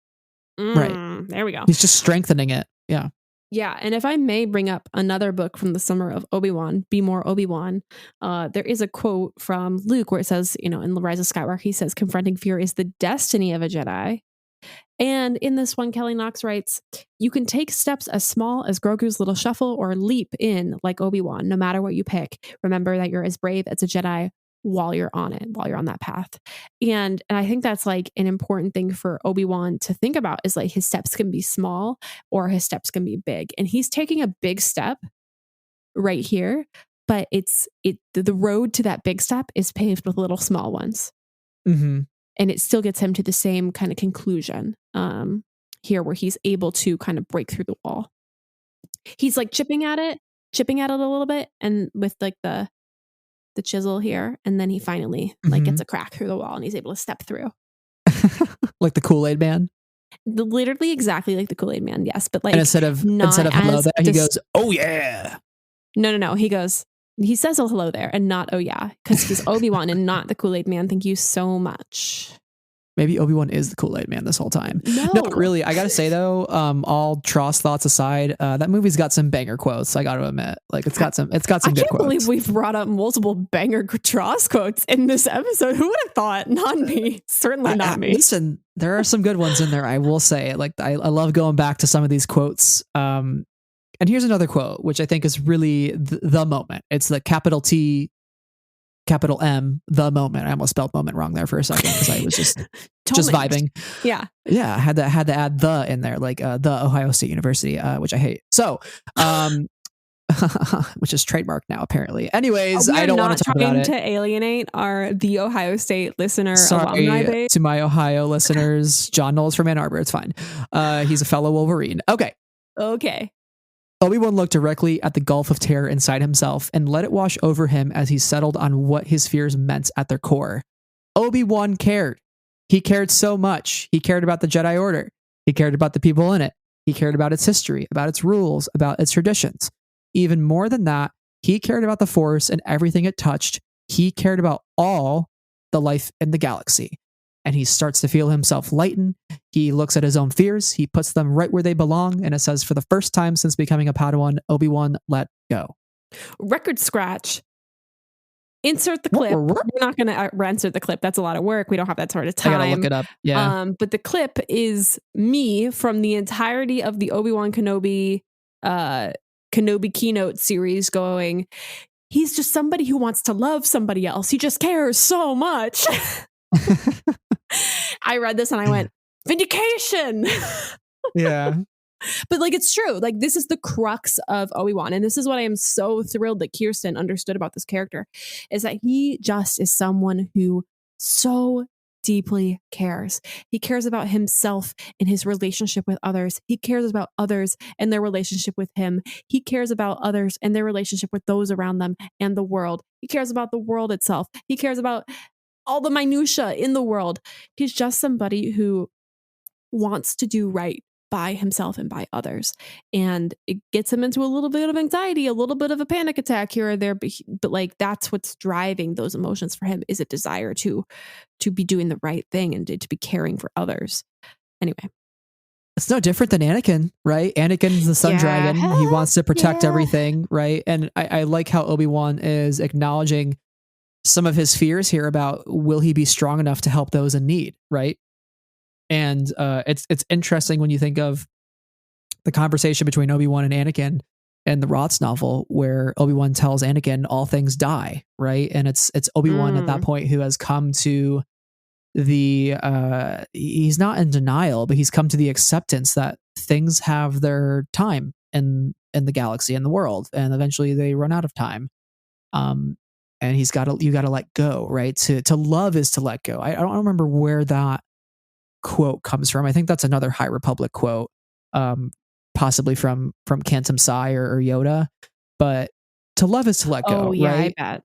Right. There we go. He's just strengthening it. Yeah. Yeah. And if I may bring up another book from the summer of Obi-Wan, Be More Obi-Wan, there is a quote from Luke where it says, in The Rise of Skywalker, he says, confronting fear is the destiny of a Jedi. And in this one, Kelly Knox writes, you can take steps as small as Grogu's little shuffle or leap in like Obi-Wan, no matter what you pick. Remember that you're as brave as a Jedi while you're on it, while you're on that path. And I think that's like an important thing for Obi-Wan to think about, is like his steps can be small or his steps can be big. And he's taking a big step right here, but the road to that big step is paved with little small ones. Mm-hmm. And it still gets him to the same kind of conclusion here, where he's able to kind of break through the wall. He's like chipping at it a little bit, and with like the chisel here, and then he finally like gets a crack through the wall, and he's able to step through. Like the Kool-Aid Man? Literally exactly like the Kool-Aid Man, yes. But like, and instead of hello there, he goes, "Oh yeah." No. He says oh hello there and not oh yeah, because he's Obi-Wan and not the Kool-Aid Man. Thank you so much. Maybe Obi-Wan is the Kool-Aid Man this whole time. No, really. I gotta say though, all Tross thoughts aside, that movie's got some banger quotes. I gotta admit, like it's got some good quotes. I can't believe we've brought up multiple banger Tross quotes in this episode. Who would have thought? Not me. Certainly not me. Listen, there are some good ones in there. I will say, like I love going back to some of these quotes. And here's another quote, which I think is really the moment. It's the capital T, capital M, the moment. I almost spelled moment wrong there for a second because I was just vibing. Yeah. I had to add the in there, like the Ohio State University, which I hate. So, which is trademarked now apparently. Anyways, I don't want to talk about it. We're not trying to alienate the Ohio State alumni base. To my Ohio listeners, John Knowles from Ann Arbor. It's fine. He's a fellow Wolverine. Okay. Obi-Wan looked directly at the gulf of terror inside himself and let it wash over him as he settled on what his fears meant at their core. Obi-Wan cared. He cared so much. He cared about the Jedi Order. He cared about the people in it. He cared about its history, about its rules, about its traditions. Even more than that, he cared about the Force and everything it touched. He cared about all the life in the galaxy. And he starts to feel himself lighten. He looks at his own fears. He puts them right where they belong. And it says, for the first time since becoming a Padawan, Obi-Wan let go. Record scratch. Insert the clip. We're not going to insert the clip. That's a lot of work. We don't have that sort of time. I gotta look it up. Yeah. But the clip is me from the entirety of the Obi-Wan Kenobi keynote series going, he's just somebody who wants to love somebody else. He just cares so much. I read this and I went, vindication. Yeah. But like, it's true. Like, this is the crux of Obi-Wan. And this is what I am so thrilled that Kiersten understood about this character, is that he just is someone who so deeply cares. He cares about himself and his relationship with others. He cares about others and their relationship with him. He cares about others and their relationship with those around them and the world. He cares about the world itself. He cares about all the minutia in the world. He's just somebody who wants to do right by himself and by others. And it gets him into a little bit of anxiety, a little bit of a panic attack here or there. But like, that's what's driving those emotions for him, is a desire to be doing the right thing and to be caring for others. Anyway. It's no different than Anakin, right? Anakin's the Sun Dragon. He wants to protect everything, right? And I like how Obi-Wan is acknowledging some of his fears here about, will he be strong enough to help those in need, right? And it's interesting when you think of the conversation between Obi-Wan and Anakin in the Roth's novel, where Obi-Wan tells Anakin all things die, right? And it's Obi-Wan at that point who has come to he's not in denial, but he's come to the acceptance that things have their time in the galaxy and the world, and eventually they run out of time. And you got to let go, right? To love is to let go. I don't remember where that quote comes from. I think that's another High Republic quote. possibly from Cantum Sai or Yoda, but to love is to let go, Oh yeah, right? I bet.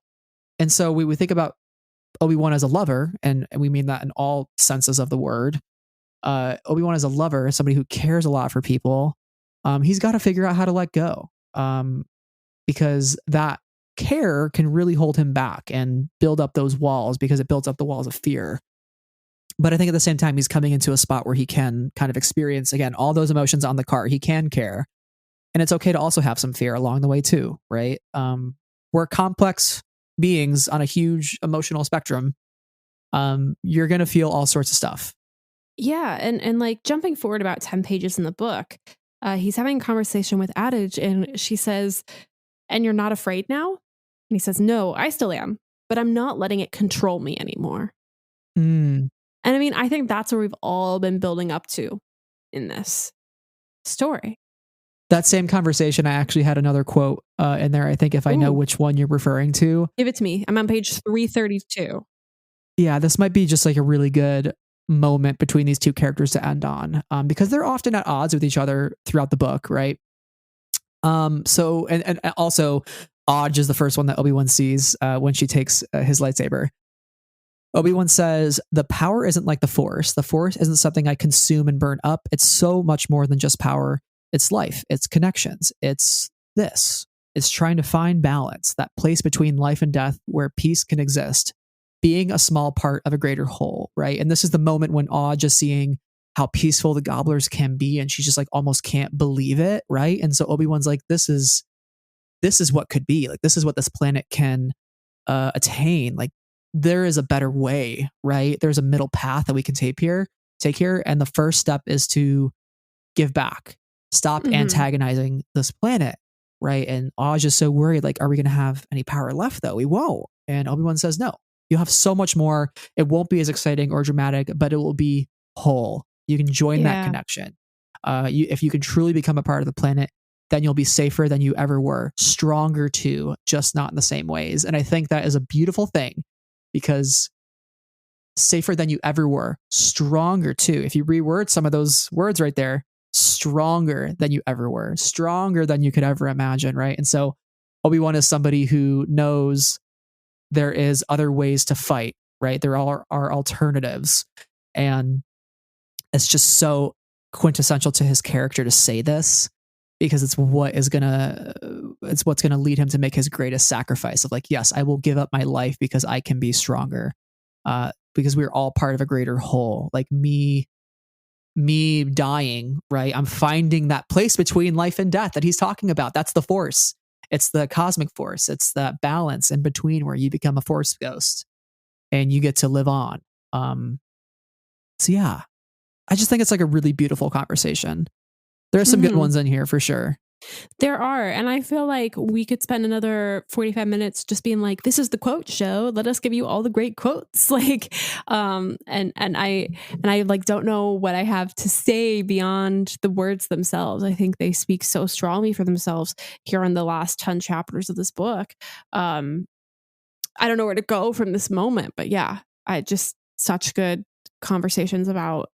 And so we think about Obi-Wan as a lover, and we mean that in all senses of the word. Obi-Wan as a lover, somebody who cares a lot for people. He's got to figure out how to let go, because that care can really hold him back and build up those walls, because it builds up the walls of fear. But I think at the same time, he's coming into a spot where he can kind of experience, again, all those emotions on the cart. He can care. And it's okay to also have some fear along the way too, right? We're complex beings on a huge emotional spectrum. You're going to feel all sorts of stuff. Yeah, and like jumping forward about 10 pages in the book, he's having a conversation with Adage, and she says, "And you're not afraid now?" And he says, "No, I still am, but I'm not letting it control me anymore." Mm. And I mean, I think that's where we've all been building up to in this story. That same conversation, I actually had another quote in there. I think if I know Ooh. which one you're referring to. Give it to me. I'm on page 332. Yeah, this might be just like a really good moment between these two characters to end on, because they're often at odds with each other throughout the book, right? So and also, Odge is the first one that Obi-Wan sees when she takes his lightsaber. Obi-Wan says, "The power isn't like the Force. The Force isn't something I consume and burn up. It's so much more than just power. It's life. It's connections. It's this. It's trying to find balance, that place between life and death where peace can exist, being a small part of a greater whole," right? And this is the moment when Odge is seeing how peaceful the gobblers can be, and she just like almost can't believe it, right? And so Obi-Wan's like, this is what could be. Like, this is what this planet can attain. Like, there is a better way, right? There's a middle path that we can take here. And the first step is to give back, stop antagonizing this planet, right? And Odge is so worried, like, are we going to have any power left though? We won't. And Obi-Wan says, no, you have so much more. It won't be as exciting or dramatic, but it will be whole. You can join that connection. If you can truly become a part of the planet, then you'll be safer than you ever were, stronger too, just not in the same ways. And I think that is a beautiful thing, because safer than you ever were, stronger too. If you reword some of those words right there, stronger than you ever were, stronger than you could ever imagine, right? And so Obi-Wan is somebody who knows there is other ways to fight, right? There are alternatives. And it's just so quintessential to his character to say this, because it's what's gonna lead him to make his greatest sacrifice of like, yes, I will give up my life because I can be stronger, because we're all part of a greater whole. Like me dying, right? I'm finding that place between life and death that he's talking about. That's the Force. It's the cosmic Force. It's that balance in between where you become a Force ghost and you get to live on. So yeah, I just think it's like a really beautiful conversation. There are some good ones in here for sure. There are. And I feel like we could spend another 45 minutes just being like, this is the quote show. Let us give you all the great quotes. Like, and I like don't know what I have to say beyond the words themselves. I think they speak so strongly for themselves here in the last 10 chapters of this book. I don't know where to go from this moment, but yeah, I just such good conversations about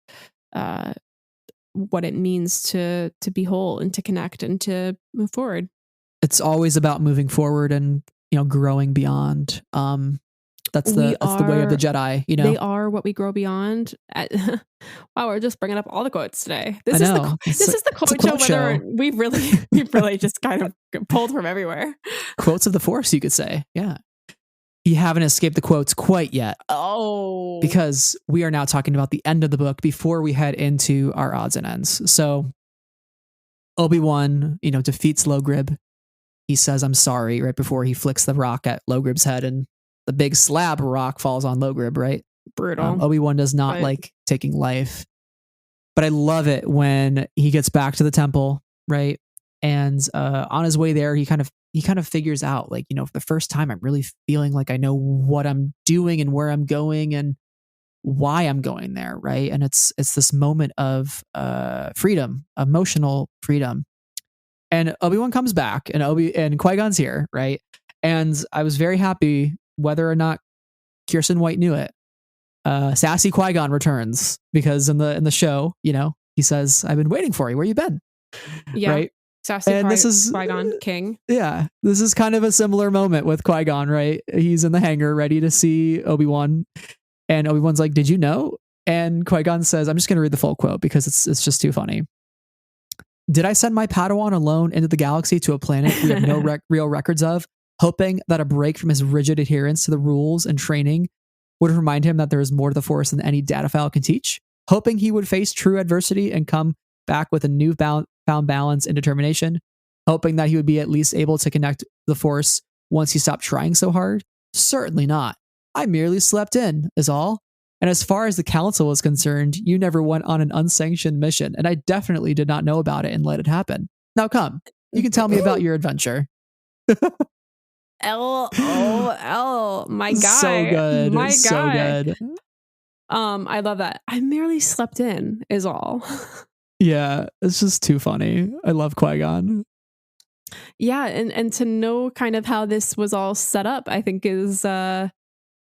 what it means to be whole and to connect and to move forward. It's always about moving forward and, growing beyond. That's the way of the Jedi, They are what we grow beyond. Wow, we're just bringing up all the quotes today. This is the quote show. We've really just kind of pulled from everywhere. Quotes of the Force, you could say. Yeah. You haven't escaped the quotes quite yet. Oh. Because we are now talking about the end of the book before we head into our odds and ends. So Obi-Wan, defeats Logrib. He says, "I'm sorry," right before he flicks the rock at Logrib's head, and the big slab rock falls on Logrib, right? Brutal. Obi-Wan does not like taking life. But I love it when he gets back to the temple, right? And on his way there, he kind of figures out, like, for the first time, I'm really feeling like I know what I'm doing and where I'm going and why I'm going there, right? And it's this moment of freedom, emotional freedom. And Obi-Wan comes back, and Qui-Gon's here, right? And I was very happy, whether or not Kiersten White knew it. Sassy Qui-Gon returns, because in the show, he says, "I've been waiting for you. Where you been?" Yeah. Right. Sassy And this is Qui-Gon King. Yeah, this is kind of a similar moment with Qui-Gon, right? He's in the hangar ready to see Obi-Wan, and Obi-Wan's like, "Did you know?" And Qui-Gon says, "I'm just going to read the full quote because it's just too funny. Did I send my Padawan alone into the galaxy to a planet we have no real records of, hoping that a break from his rigid adherence to the rules and training would remind him that there is more to the Force than any data file can teach? Hoping he would face true adversity and come back with a new found balance and determination? Hoping that he would be at least able to connect the Force once he stopped trying so hard? Certainly not. I merely slept in, is all. And as far as the Council is concerned, you never went on an unsanctioned mission, and I definitely did not know about it and let it happen. Now come, you can tell me about your adventure." LOL, my guy. So good. My so guy. good. I love that. I merely slept in, is all. Yeah, it's just too funny. I love Qui-Gon. Yeah, and to know kind of how this was all set up, I think is so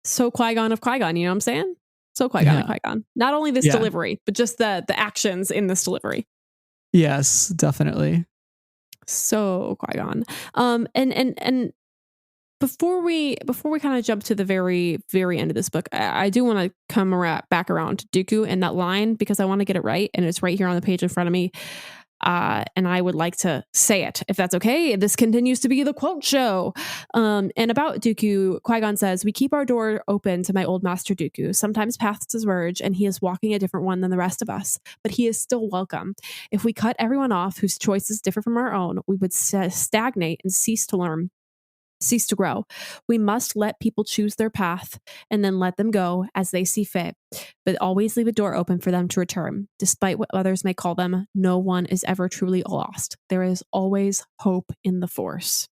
Qui-Gon of Qui-Gon, you know what I'm saying? So Qui-Gon of Qui-Gon. Not only this delivery, but just the actions in this delivery. Yes, definitely. So Qui-Gon. And before we kind of jump to the very, very end of this book, I do want to come back around to Dooku and that line because I want to get it right, and it's right here on the page in front of me. And I would like to say it, if that's okay. This continues to be the quote show. And about Dooku, Qui-Gon says, "We keep our door open to my old master Dooku. Sometimes paths diverge, and he is walking a different one than the rest of us, but he is still welcome. If we cut everyone off whose choices differ from our own, we would stagnate and cease to learn. Cease to grow. We must let people choose their path and then let them go as they see fit, but always leave a door open for them to return. Despite what others may call them, no one is ever truly lost. There is always hope in the Force."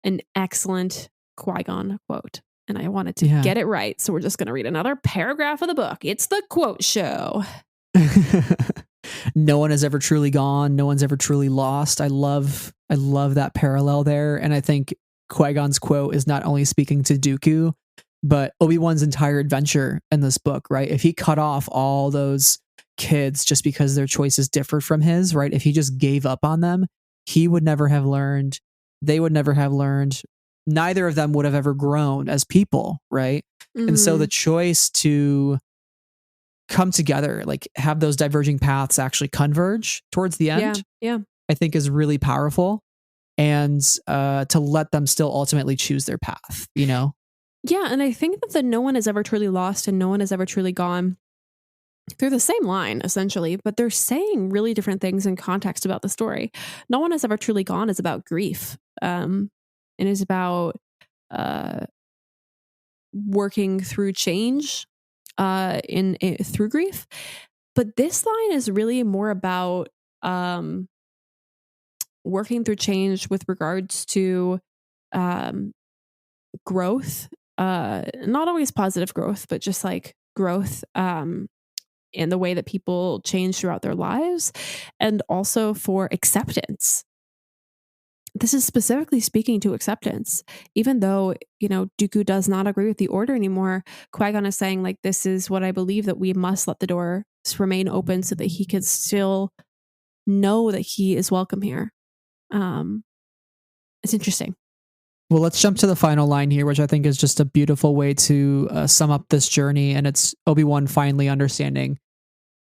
An excellent Qui-Gon quote. And I wanted to get it right. So we're just going to read another paragraph of the book. It's the quote show. No one has ever truly gone. No one's ever truly lost. I love that parallel there. And I think Qui-Gon's quote is not only speaking to Dooku, but Obi-Wan's entire adventure in this book, right? If he cut off all those kids just because their choices differed from his, right? If he just gave up on them, he would never have learned. They would never have learned. Neither of them would have ever grown as people, right? Mm-hmm. And so the choice to come together, like have those diverging paths actually converge towards the end, I think is really powerful. And to let them still ultimately choose their path, you know? Yeah, and I think that the no one is ever truly lost and no one is ever truly gone, they're the same line, essentially, but they're saying really different things in context about the story. No one has ever truly gone is about grief, and is about working through change through grief. But this line is really more about working through change with regards to growth, not always positive growth, but just like growth in the way that people change throughout their lives, and also for acceptance. This is specifically speaking to acceptance. Even though, you know, Dooku does not agree with the Order anymore, Qui-Gon is saying, like, this is what I believe, that we must let the door remain open so that he can still know that he is welcome here. It's interesting. Well, let's jump to the final line here, which I think is just a beautiful way to sum up this journey. And it's Obi-Wan finally understanding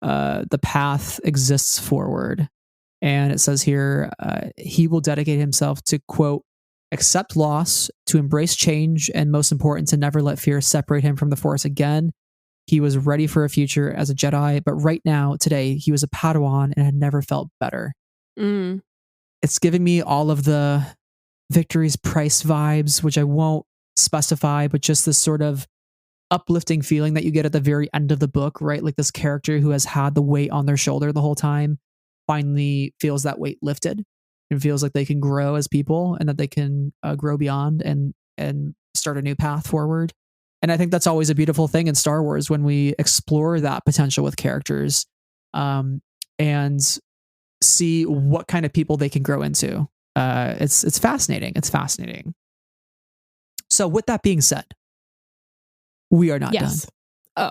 the path exists forward. And it says here, he will dedicate himself to, quote, accept loss, to embrace change, and most important, to never let fear separate him from the Force again. He was ready for a future as a Jedi, but right now, today, he was a Padawan and had never felt better. Mm. It's giving me all of the Victory's Price vibes, which I won't specify, but just this sort of uplifting feeling that you get at the very end of the book, right? Like this character who has had the weight on their shoulder the whole time finally feels that weight lifted and feels like they can grow as people and that they can grow beyond and start a new path forward. And I think that's always a beautiful thing in Star Wars when we explore that potential with characters and see what kind of people they can grow into. It's fascinating. It's fascinating. So with that being said, we are not done. Oh,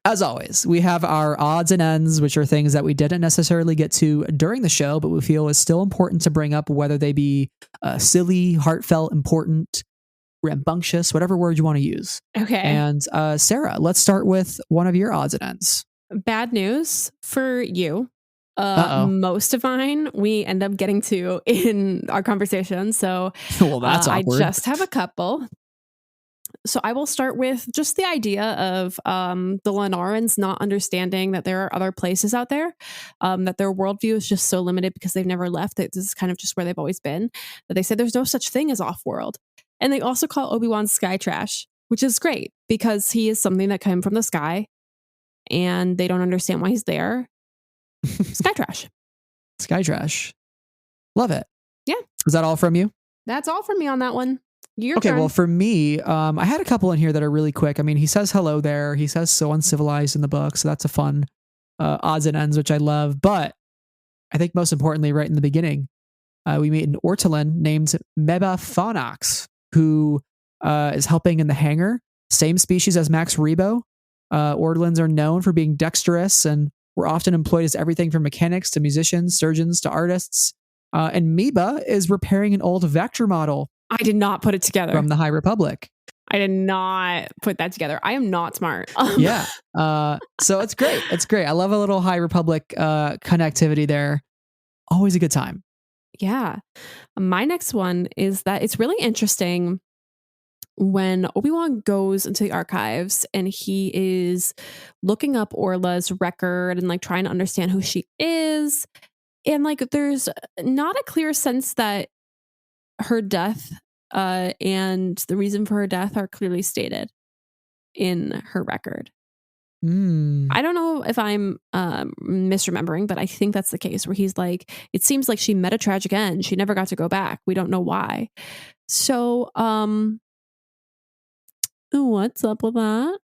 As always, we have our odds and ends, which are things that we didn't necessarily get to during the show, but we feel is still important to bring up, whether they be silly, heartfelt, important, rambunctious, whatever word you want to use. okay. And Sarah, let's start with one of your odds and ends. Bad news for you. Uh-oh. Most of mine we end up getting to in our conversation. So Well, that's awkward. I just have a couple. So I will start with just the idea of the Lenahrans not understanding that there are other places out there, that their worldview is just so limited because they've never left. This is kind of just where they've always been. That they say there's no such thing as off-world. And they also call Obi-Wan sky trash, which is great because he is something that came from the sky and they don't understand why he's there. Sky trash. Sky trash. Love it. Yeah. Is that all from you? That's all from me on that one. Your Okay, turn. well, for me, I had a couple in here that are really quick. I mean, he says hello there. He says so uncivilized in the book, so that's a fun odds and ends, which I love. But I think most importantly, right in the beginning, we meet an Ortolan named Meba Phonox, who is helping in the hangar. Same species as Max Rebo. Ortolans are known for being dexterous and were often employed as everything from mechanics to musicians, surgeons to artists. And Meba is repairing an old vector model. I did not put it together. From the High Republic. I did not put that together. I am not smart. Yeah. So it's great. It's great. I love a little High Republic connectivity there. Always a good time. Yeah. My next one is that it's really interesting when Obi-Wan goes into the archives and he is looking up Orla's record and like trying to understand who she is. And like there's not a clear sense that her death and the reason for her death are clearly stated in her record. I don't know if I'm misremembering, but I think that's the case where he's like, it seems like she met a tragic end. She never got to go back. We don't know why. So, what's up with that?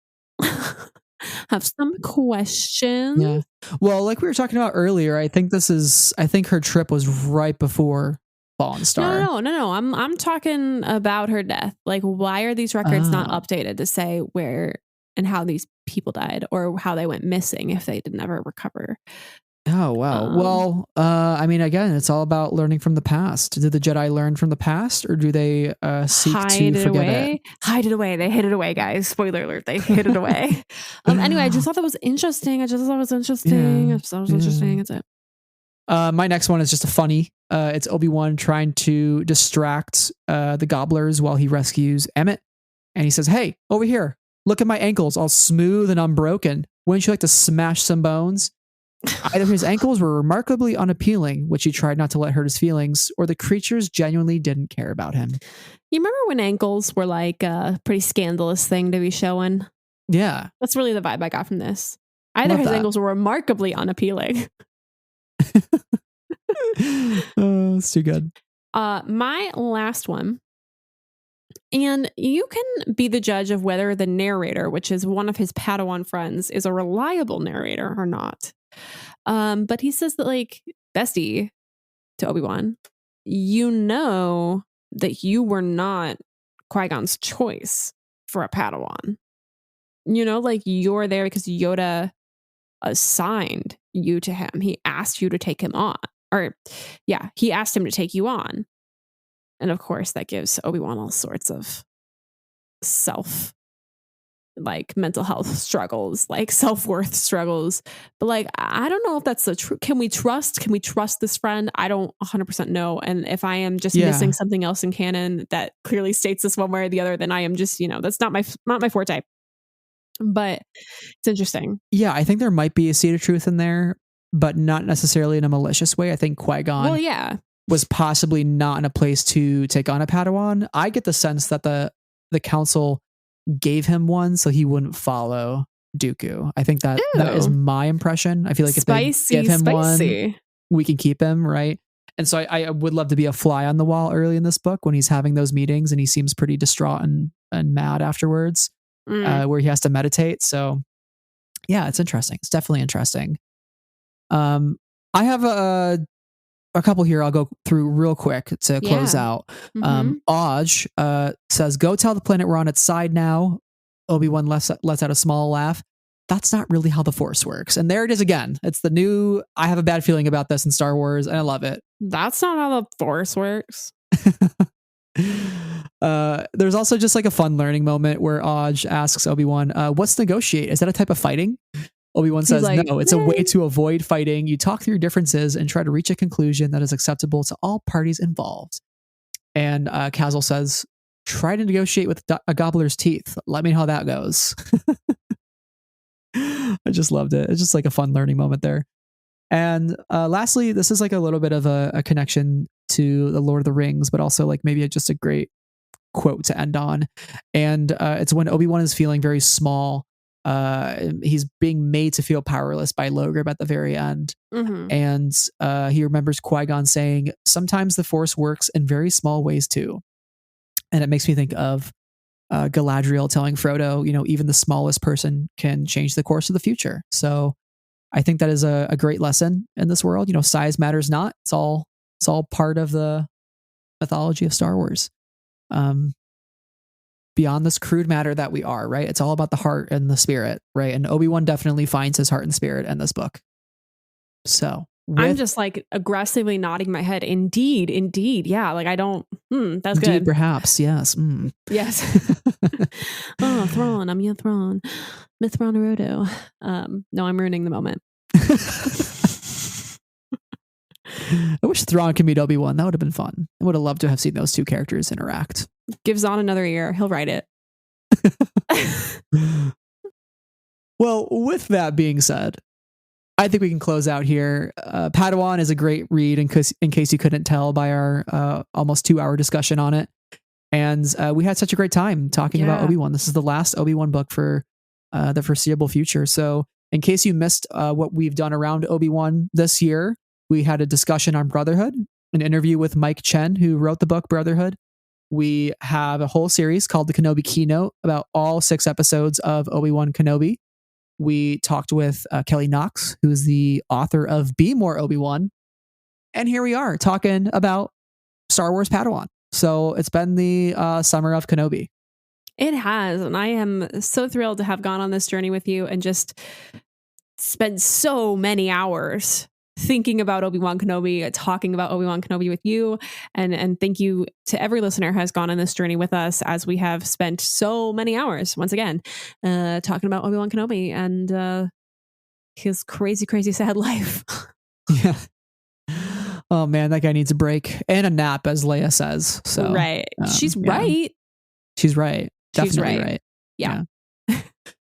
Have some questions. Yeah. Well, like we were talking about earlier, I think her trip was right before Fallen Star. No. I'm talking about her death. Like, why are these records not updated to say where and how these people died or how they went missing if they did never recover? Oh, wow. I mean, again, it's all about learning from the past. Did the Jedi learn from the past or do they seek to forget it? Hide it away. They hid it away, guys. Spoiler alert. They hid it away. Anyway, I just thought that was interesting. That's it. My next one is just a funny. It's Obi-Wan trying to distract the gobblers while he rescues Emmett. And he says, "Hey, over here. Look at my ankles, all smooth and unbroken. Wouldn't you like to smash some bones?" Either his ankles were remarkably unappealing, which he tried not to let hurt his feelings, or the creatures genuinely didn't care about him. You remember when ankles were like a pretty scandalous thing to be showing? Yeah. That's really the vibe I got from this. Either his ankles were remarkably unappealing. Oh, it's too good. My last one. And you can be the judge of whether the narrator, which is one of his Padawan friends, is a reliable narrator or not. But he says that, like, bestie to Obi-Wan, you know that you were not Qui-Gon's choice for a Padawan. You know, like, you're there because Yoda assigned you to him. He asked you to take him on. He asked him to take you on. And of course, that gives Obi-Wan all sorts of mental health struggles, like self-worth struggles. But like, I don't know if that's the truth. Can we trust this friend? I don't 100% know. And if I am just missing something else in canon that clearly states this one way or the other, then I am just, that's not my forte. But it's interesting. Yeah, I think there might be a seed of truth in there, but not necessarily in a malicious way. I think Qui-Gon was possibly not in a place to take on a Padawan. I get the sense that the council gave him one so he wouldn't follow Dooku. I think that is my impression. I feel like if they give him one, we can keep him, right? And so I would love to be a fly on the wall early in this book when he's having those meetings and he seems pretty distraught and mad afterwards, where he has to meditate. So yeah, it's interesting. It's definitely interesting. I have a couple here I'll go through real quick to close out. Oj says, "Go tell the planet we're on its side now." Obi-Wan lets out a small laugh. that's not really how the Force works. And there it is again. It's the new, I have a bad feeling about this in Star Wars, and I love it. That's not how the Force works. There's also just like a fun learning moment where Oj asks Obi-Wan, what's negotiate? Is that a type of fighting? Obi-Wan says, like, no, it's a way to avoid fighting. You talk through your differences and try to reach a conclusion that is acceptable to all parties involved. And Kazal says, try to negotiate with a gobbler's teeth. Let me know how that goes. I just loved it. It's just like a fun learning moment there. And lastly, this is like a little bit of a connection to the Lord of the Rings, but also like maybe just a great quote to end on. And it's when Obi-Wan is feeling very small. He's being made to feel powerless by Loghrib at the very end. Mm-hmm. And he remembers Qui-Gon saying, sometimes the Force works in very small ways too. And it makes me think of Galadriel telling Frodo, even the smallest person can change the course of the future. So I think that is a great lesson in this world. Size matters not. It's all part of the mythology of Star Wars. Beyond this crude matter that we are, right? It's all about the heart and the spirit, right? And Obi-Wan definitely finds his heart and spirit in this book. So I'm just like aggressively nodding my head. Indeed. Yeah. Like I don't, that's indeed, good. Perhaps. Yes. Yes. Oh, Thrawn. I'm your Thrawn. Mithron Naruto. No, I'm ruining the moment. I wish Thrawn could meet Obi-Wan. That would have been fun. I would have loved to have seen those two characters interact. Give Zahn another year. He'll write it. Well, with that being said, I think we can close out here. Padawan is a great read in case you couldn't tell by our almost 2-hour discussion on it. And we had such a great time talking about Obi-Wan. This is the last Obi-Wan book for the foreseeable future. So in case you missed what we've done around Obi-Wan this year, we had a discussion on Brotherhood, an interview with Mike Chen, who wrote the book Brotherhood. We have a whole series called the Kenobi Keynote about all 6 episodes of Obi-Wan Kenobi. We talked with Kelly Knox, who is the author of Be More Obi-Wan. And here we are talking about Star Wars Padawan. So it's been the summer of Kenobi. It has. And I am so thrilled to have gone on this journey with you and just spent so many hours thinking about Obi-Wan Kenobi, talking about Obi-Wan Kenobi with you. And thank you to every listener who has gone on this journey with us as we have spent so many hours, once again, talking about Obi-Wan Kenobi and his crazy, crazy sad life. Yeah. Oh man, that guy needs a break and a nap, as Leia says. So right. She's right. She's right. Definitely right. Yeah.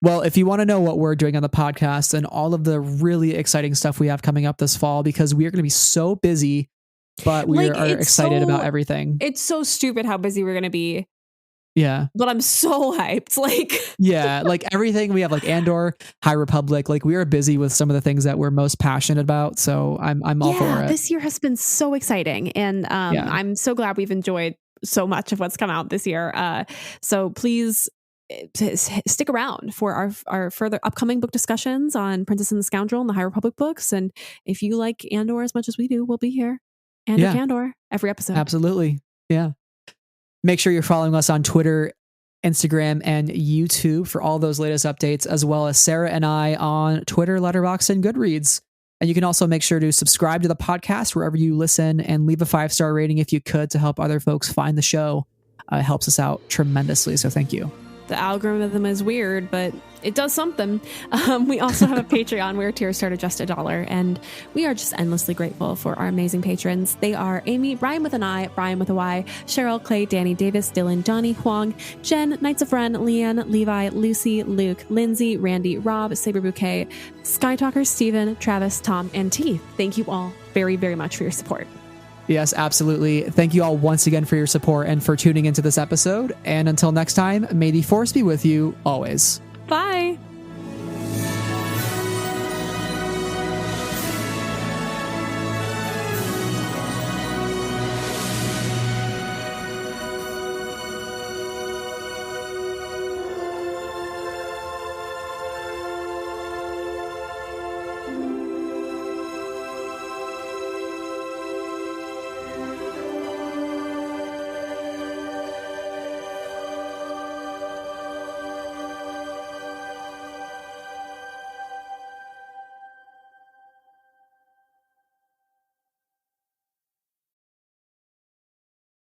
Well, if you want to know what we're doing on the podcast and all of the really exciting stuff we have coming up this fall, because we are going to be so busy, but we are excited about everything. It's so stupid how busy we're going to be. Yeah. But I'm so hyped. Yeah, like everything we have, like Andor, High Republic, like we are busy with some of the things that we're most passionate about. So I'm all for it. This year has been so exciting. And I'm so glad we've enjoyed so much of what's come out this year. So please stick around for our further upcoming book discussions on Princess and the Scoundrel and the High Republic books. And if you like Andor as much as we do, we'll be here. Andor every episode. Absolutely. Yeah. Make sure you're following us on Twitter, Instagram, and YouTube for all those latest updates, as well as Sarah and I on Twitter, Letterboxd, and Goodreads. And you can also make sure to subscribe to the podcast wherever you listen and leave a 5-star rating if you could to help other folks find the show. It helps us out tremendously. So thank you. The algorithm is weird, but it does something. We also have a Patreon where tiers start at just $1, and we are just endlessly grateful for our amazing patrons. They are Amy, Brian with an I, Brian with a Y, Cheryl, Clay, Danny, Davis, Dylan, Johnny, Huang, Jen, Knights of Ren, Leanne, Levi, Lucy, Luke, Lindsay, Randy, Rob, Saber Bouquet, Skytalker, Steven, Travis, Tom, and T. Thank you all very, very much for your support. Yes, absolutely. Thank you all once again for your support and for tuning into this episode. And until next time, may the Force be with you always. Bye.